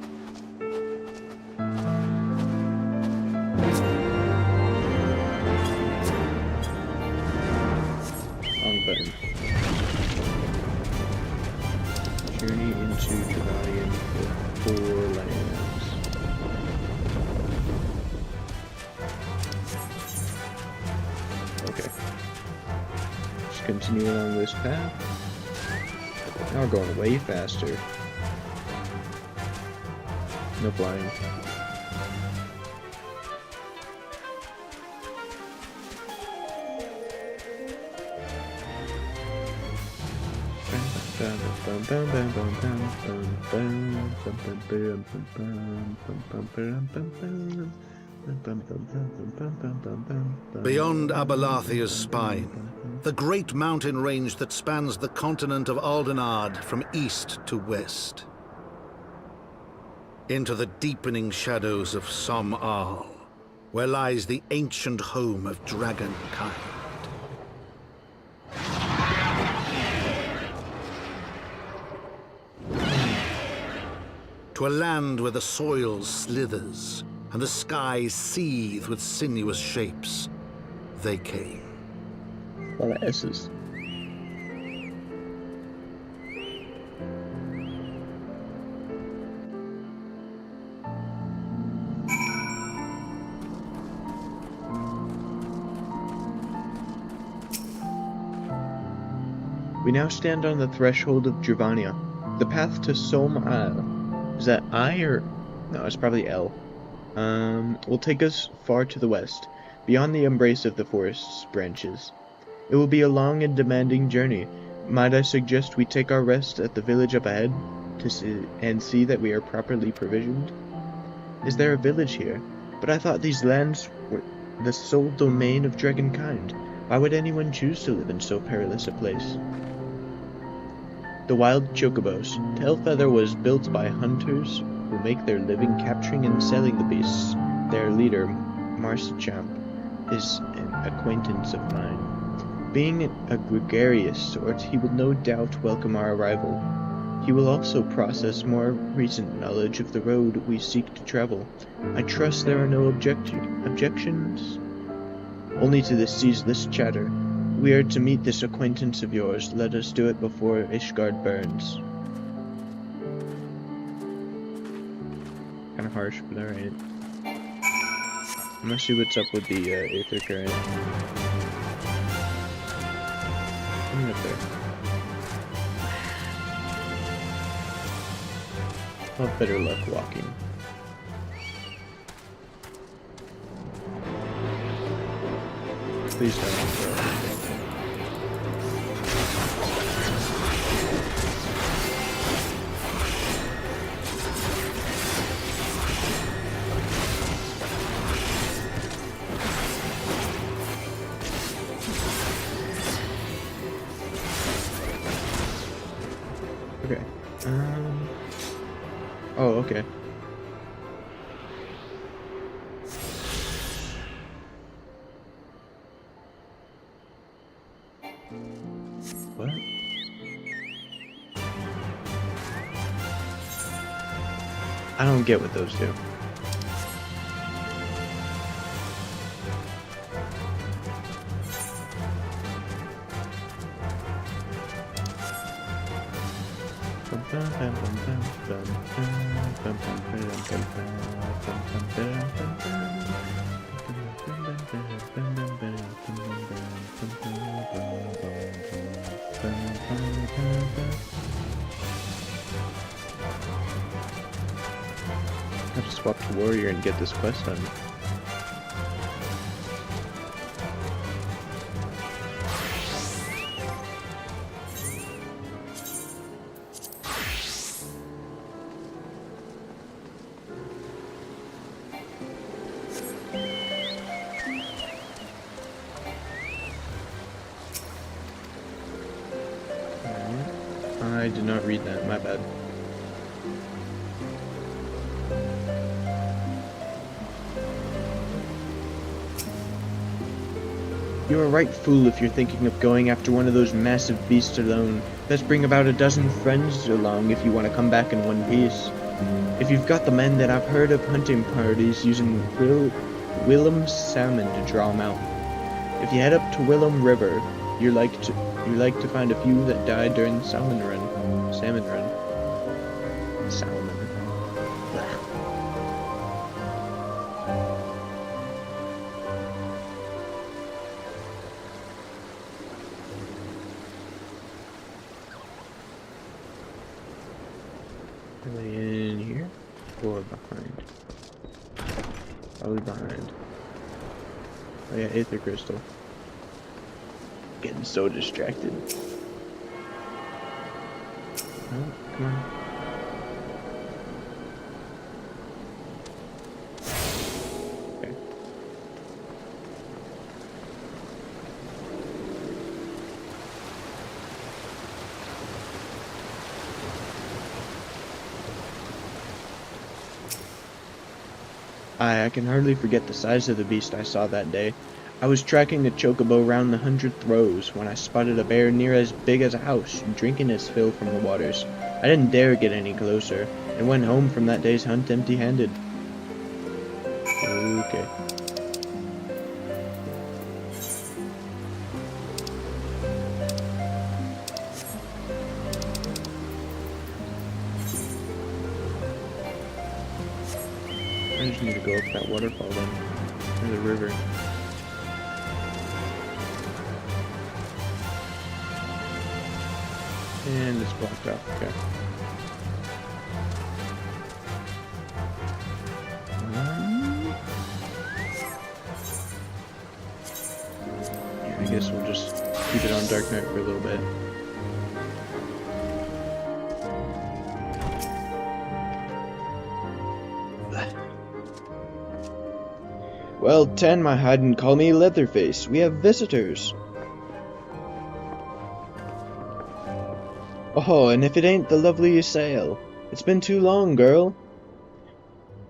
Wrong button. Journey into Dravanian Four Lands. Okay. Just continue along this path. Now we're going way faster. No flying. Beyond Abalathia's spine, the great mountain range that spans the continent of Aldenard from east to west. Into the deepening shadows of Som-Al, where lies the ancient home of dragonkind. To a land where the soil slithers and the skies seethe with sinuous shapes, they came. A lot of S's. We now stand on the threshold of Dravania. The path to Som-Al. Is that I or... No, it's probably L. Will take us far to the west, beyond the embrace of the forest's branches. It will be a long and demanding journey. Might I suggest we take our rest at the village up ahead to see that we are properly provisioned? Is there a village here? But I thought these lands were the sole domain of dragonkind. Why would anyone choose to live in so perilous a place? The wild chocobos. Tailfeather was built by hunters who make their living capturing and selling the beasts. Their leader, Marchamp, is an acquaintance of mine. Being a gregarious sort, he will no doubt welcome our arrival. He will also process more recent knowledge of the road we seek to travel. I trust there are no objections? Only to this ceaseless chatter. We are to meet this acquaintance of yours. Let us do it before Ishgard burns. Kinda harsh, but alright. I'm gonna see what's up with the Aether Current. Coming up there. I'll have better luck walking. Please don't. Okay. Oh, okay. What? I don't get what those do. I have to swap to warrior and get this quest done. I did not read that, my bad. You are right, fool, if you're thinking of going after one of those massive beasts alone. Let's bring about a dozen friends along if you want to come back in one piece. If you've got the men, then I've heard of hunting parties using Willem salmon to draw them out. If you head up to Willem River, you like to find a few that died during the salmon run. Salmon. Blah. Are they in here or behind? Probably behind. Oh yeah, Aether Crystal. Getting so distracted. Oh, come on. Okay. I can hardly forget the size of the beast I saw that day. I was tracking a chocobo round the 100th rows when I spotted a bear near as big as a house, drinking its fill from the waters. I didn't dare get any closer, and went home from that day's hunt empty-handed. Okay. I just need to go up that waterfall then, or the river. And it's blocked off, okay. Yeah, I guess we'll just keep it on Dark Knight for a little bit. Well, 10, my hide and call me Leatherface. We have visitors. Oh, and if it ain't the lovely Sail. It's been too long, girl.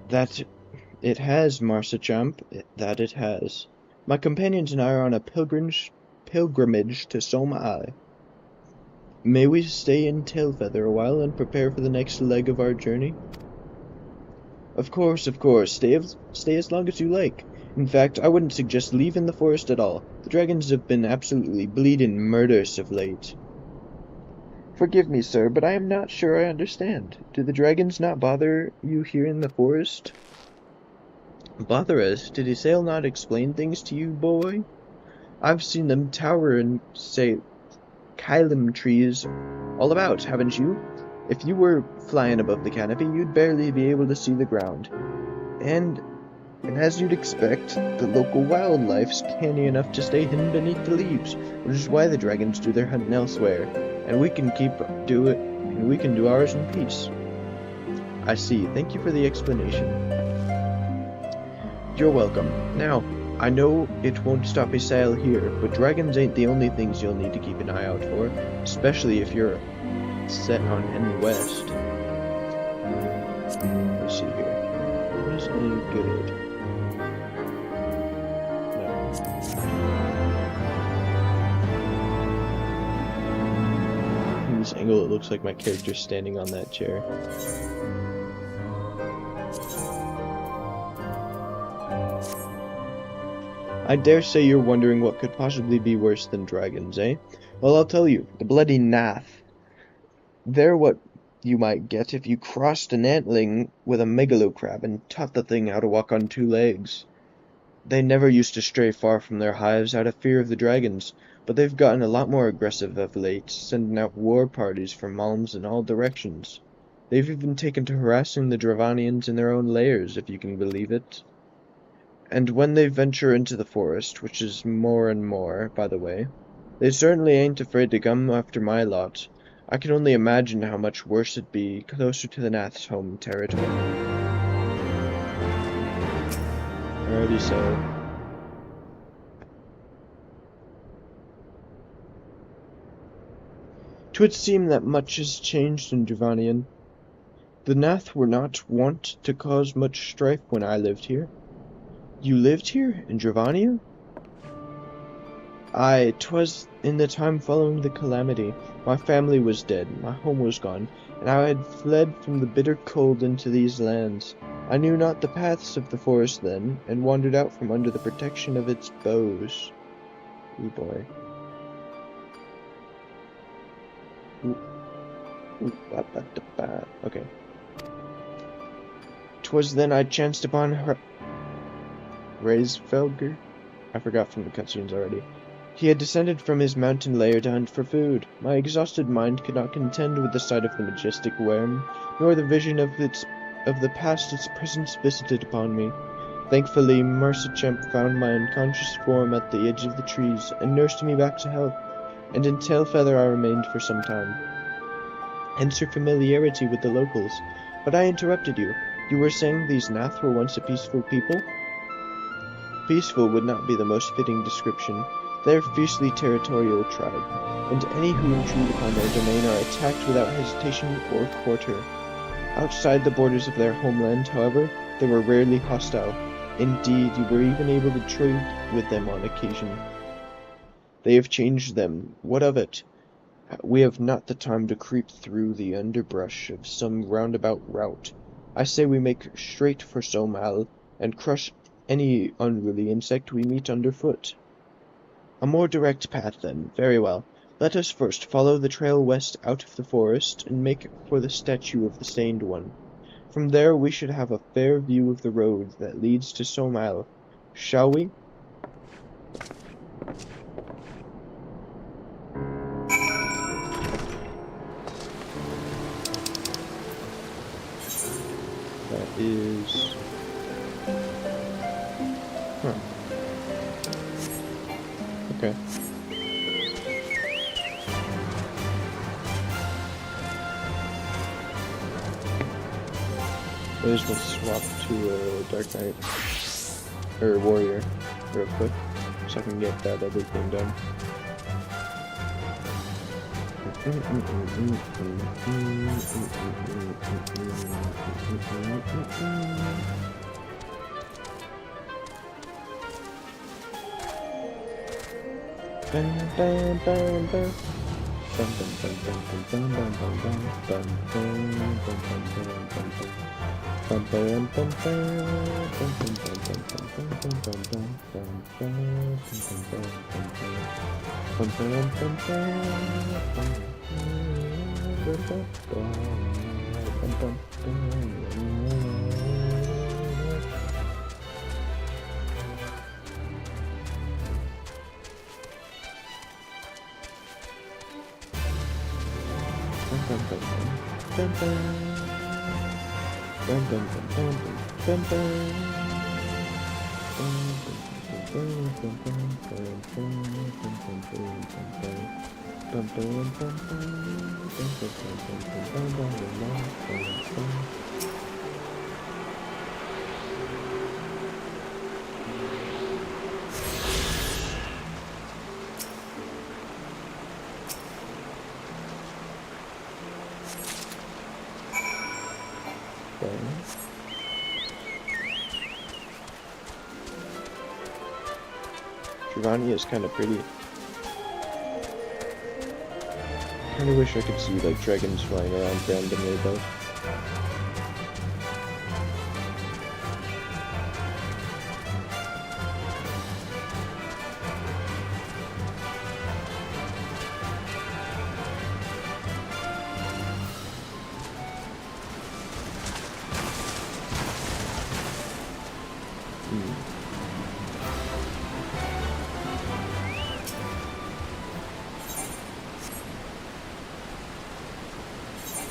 That it has, Marsa Champ. That it has. My companions and I are on a pilgrimage to Somai. May we stay in Tailfeather a while and prepare for the next leg of our journey? Of course, of course. Stay as long as you like. In fact, I wouldn't suggest leaving the forest at all. The dragons have been absolutely bleeding murderous of late. Forgive me, sir, but I am not sure I understand. Do the dragons not bother you here in the forest? Bother us? Did Isael not explain things to you, boy? I've seen them tower and, say, Kylem trees all about, haven't you? If you were flying above the canopy, you'd barely be able to see the ground. And as you'd expect, the local wildlife's canny enough to stay hidden beneath the leaves, which is why the dragons do their hunting elsewhere, and we can do ours in peace. I see. Thank you for the explanation. You're welcome. Now, I know it won't stop Isael here, but dragons ain't the only things you'll need to keep an eye out for, especially if you're set on heading west. Let's see here. What is any good? No. From this angle, it looks like my character's standing on that chair. I dare say you're wondering what could possibly be worse than dragons, eh? Well, I'll tell you, the bloody Nath. They're what you might get if you crossed an antling with a megalocrab and taught the thing how to walk on two legs. They never used to stray far from their hives out of fear of the dragons, but they've gotten a lot more aggressive of late, sending out war parties from Malms in all directions. They've even taken to harassing the Dravanians in their own lairs, if you can believe it. And when they venture into the forest, which is more and more, by the way, they certainly ain't afraid to come after my lot. I can only imagine how much worse it'd be closer to the Nath's home territory. Alrighty, so... "'Twould seem that much has changed in Dravanian. The Nath were not wont to cause much strife when I lived here." "You lived here, in Dravania?" "Aye, 'twas in the time following the calamity. My family was dead, my home was gone, and I had fled from the bitter cold into these lands. I knew not the paths of the forest then, and wandered out from under the protection of its boughs." Ooh boy. Okay. "'Twas then I chanced upon her... Raisfelger? I forgot from the cutscenes already. He had descended from his mountain lair to hunt for food. My exhausted mind could not contend with the sight of the majestic worm, nor the vision of the past its presence visited upon me. Thankfully, Marsichamp found my unconscious form at the edge of the trees, and nursed me back to health, and in Tailfeather I remained for some time. Hence her familiarity with the locals. But I interrupted you. You were saying these Nath were once a peaceful people?" "Peaceful would not be the most fitting description. They are a fiercely territorial tribe, and any who intrude upon their domain are attacked without hesitation or quarter. Outside the borders of their homeland, however, they were rarely hostile. Indeed, you were even able to trade with them on occasion. They have changed them. What of it? We have not the time to creep through the underbrush of some roundabout route. I say we make straight for Somal, and crush any unruly insect we meet underfoot." "A more direct path, then. Very well. Let us first follow the trail west out of the forest, and make for the statue of the Stained One. From there we should have a fair view of the road that leads to Somal. Shall we?" That is... Huh. Okay. I just want to swap to a Dark Knight, or Warrior, real quick, so I can get that other thing done. spine. Dravania is kind of pretty. Kind of wish I could see like dragons flying around randomly though.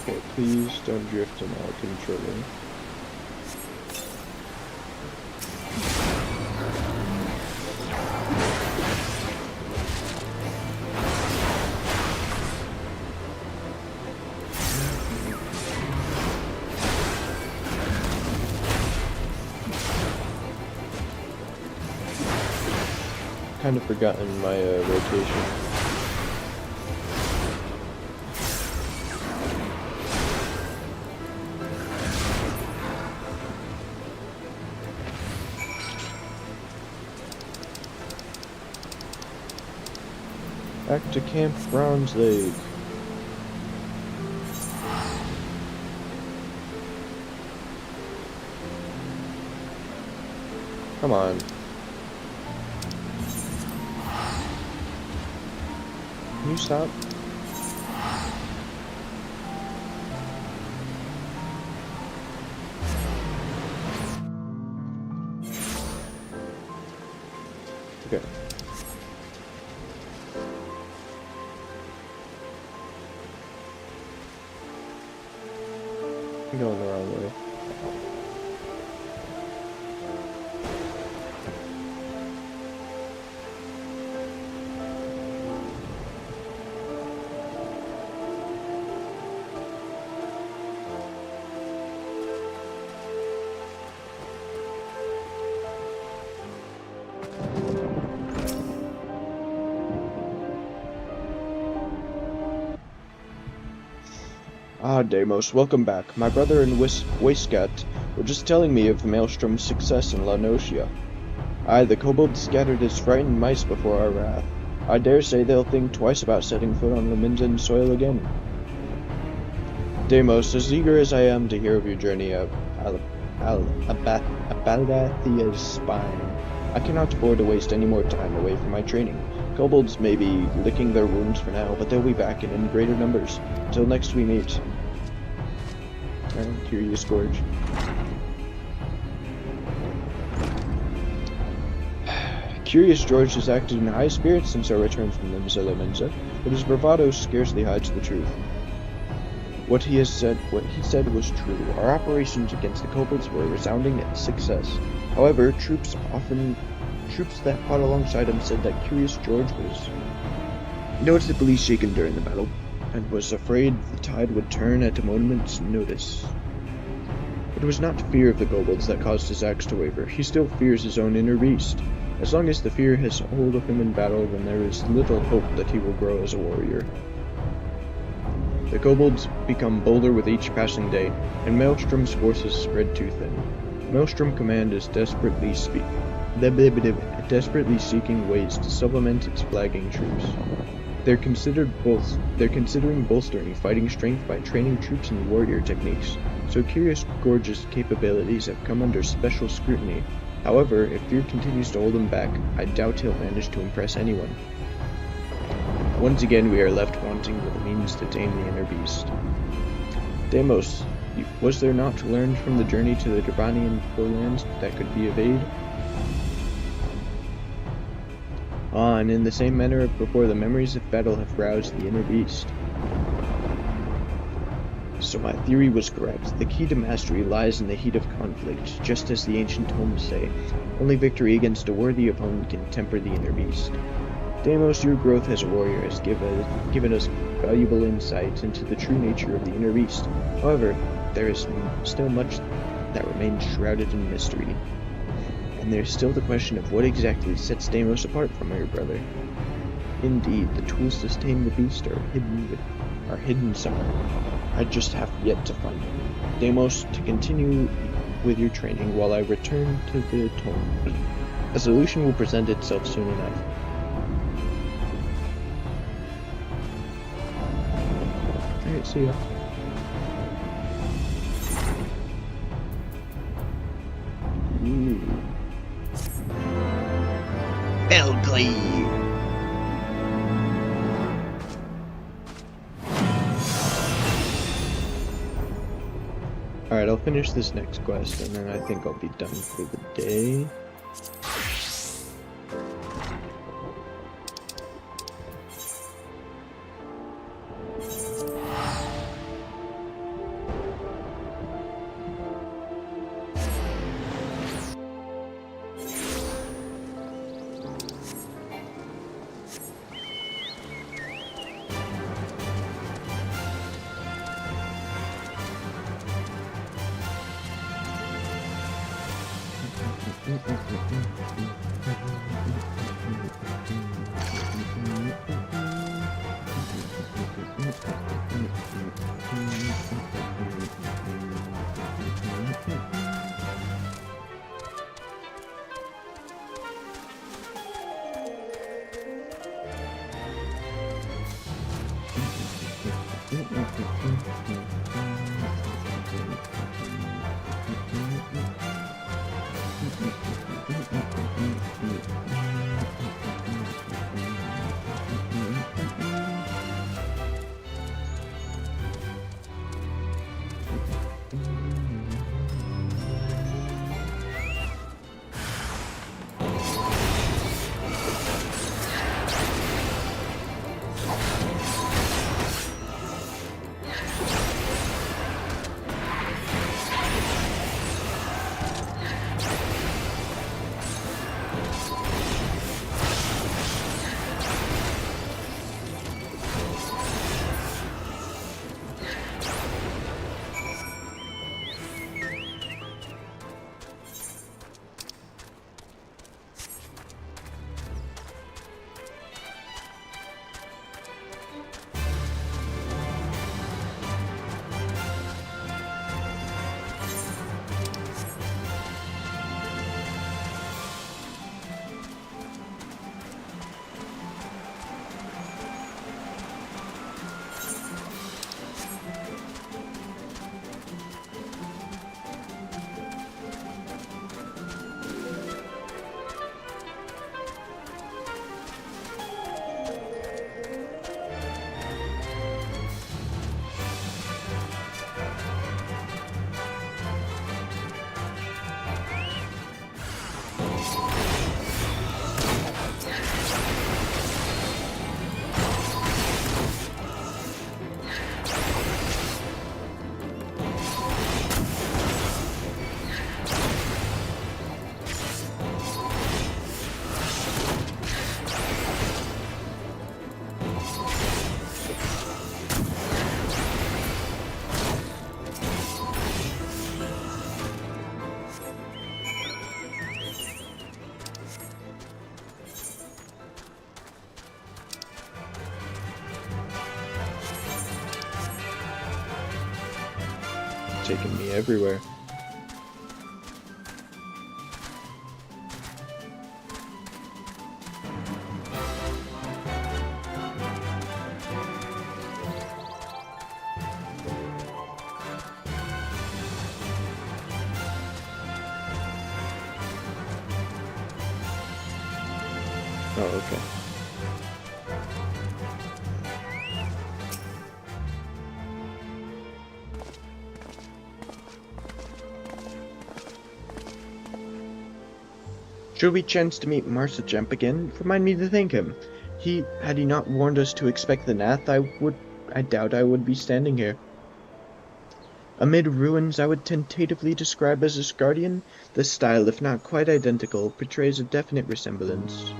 Okay, please don't drift in our control. Kind of forgotten my rotation. Back to Camp Brown's Lake. Come on. Can you stop? Okay. I'm going the wrong way. Ah, Deimos, welcome back. My brother and Waistcat were just telling me of Maelstrom's success in La Nocia. Aye, the kobolds scattered as frightened mice before our wrath. I dare say they'll think twice about setting foot on Lomindan soil again. Deimos, as eager as I am to hear of your journey up Abalathia's spine, I cannot afford to waste any more time away from my training. Kobolds may be licking their wounds for now, but they'll be back and in greater numbers. Until next we meet. Curious Gorge. Curious George has acted in high spirits since our return from Limsa, but his bravado scarcely hides the truth. What he said was true. Our operations against the kobolds were a resounding success. However, troops that fought alongside him said that Curious George was noticeably shaken during the battle, and was afraid the tide would turn at a moment's notice. It was not fear of the kobolds that caused his axe to waver. He still fears his own inner beast. As long as the fear has hold of him in battle, then there is little hope that he will grow as a warrior. The kobolds become bolder with each passing day, and Maelstrom's forces spread too thin. Maelstrom Command is desperately seeking ways to supplement its flagging troops. They're considering bolstering fighting strength by training troops in warrior techniques, so Curious Gorge's capabilities have come under special scrutiny. However, if fear continues to hold him back, I doubt he'll manage to impress anyone. Once again, we are left wanting the means to tame the inner beast. Deimos, was there not learned from the journey to the Dravanian lowlands that could be evaded? Ah, and in the same manner as before, the memories of battle have roused the inner beast. So my theory was correct. The key to mastery lies in the heat of conflict, just as the ancient tomes say. Only victory against a worthy opponent can temper the inner beast. Deimos, your growth as a warrior has given us valuable insight into the true nature of the inner beast. However, there is still much that remains shrouded in mystery. And there's still the question of what exactly sets Deimos apart from your brother. Indeed, the tools to tame the beast are hidden somewhere. I just have yet to find him. Deimos, to continue with your training while I return to the tomb. A solution will present itself soon enough. Alright, see ya. Ooh. Belgrade! Alright, I'll finish this next quest and then I think I'll be done for the day. Taking me everywhere. Oh, okay. Should we chance to meet Marsa Jemp again, remind me to thank him. Had he not warned us to expect the Nath, I doubt I would be standing here. Amid ruins I would tentatively describe as Asgardian, the style, if not quite identical, portrays a definite resemblance.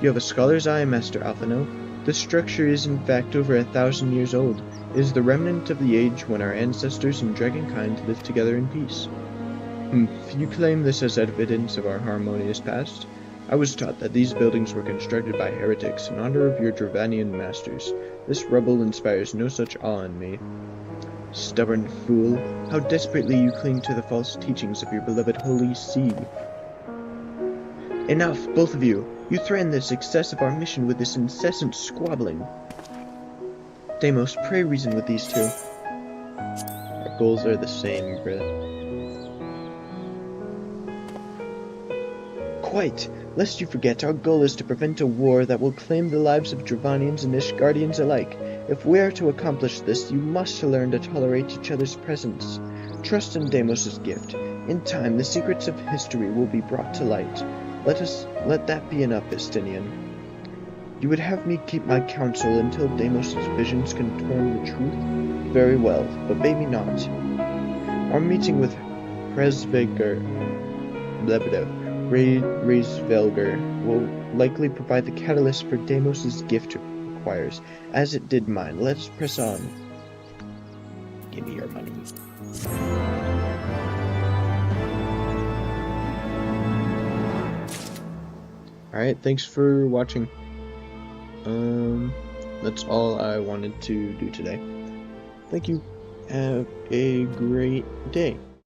You have a scholar's eye, Master Alphino. The structure is in fact over 1,000 years old. It is the remnant of the age when our ancestors and dragonkind lived together in peace. You claim this as evidence of our harmonious past? I was taught that these buildings were constructed by heretics in honor of your Dravanian masters. This rubble inspires no such awe in me. Stubborn fool, how desperately you cling to the false teachings of your beloved Holy See. Enough, both of you. You threaten the success of our mission with this incessant squabbling. Deimos, pray reason with these two. Our goals are the same, Brit. Quite. Lest you forget, our goal is to prevent a war that will claim the lives of Dravanians and Ishgardians alike. If we are to accomplish this, you must learn to tolerate each other's presence. Trust in Deimos' gift. In time, the secrets of history will be brought to light. Let that be enough, Estinian. You would have me keep my counsel until Deimos' visions confirm the truth? Very well, but maybe not. Our meeting with Reisvelger will likely provide the catalyst for Deimos' gift requires, as it did mine. Let us press on. Give me your money. Alright, thanks for watching. That's all I wanted to do today. Thank you. Have a great day.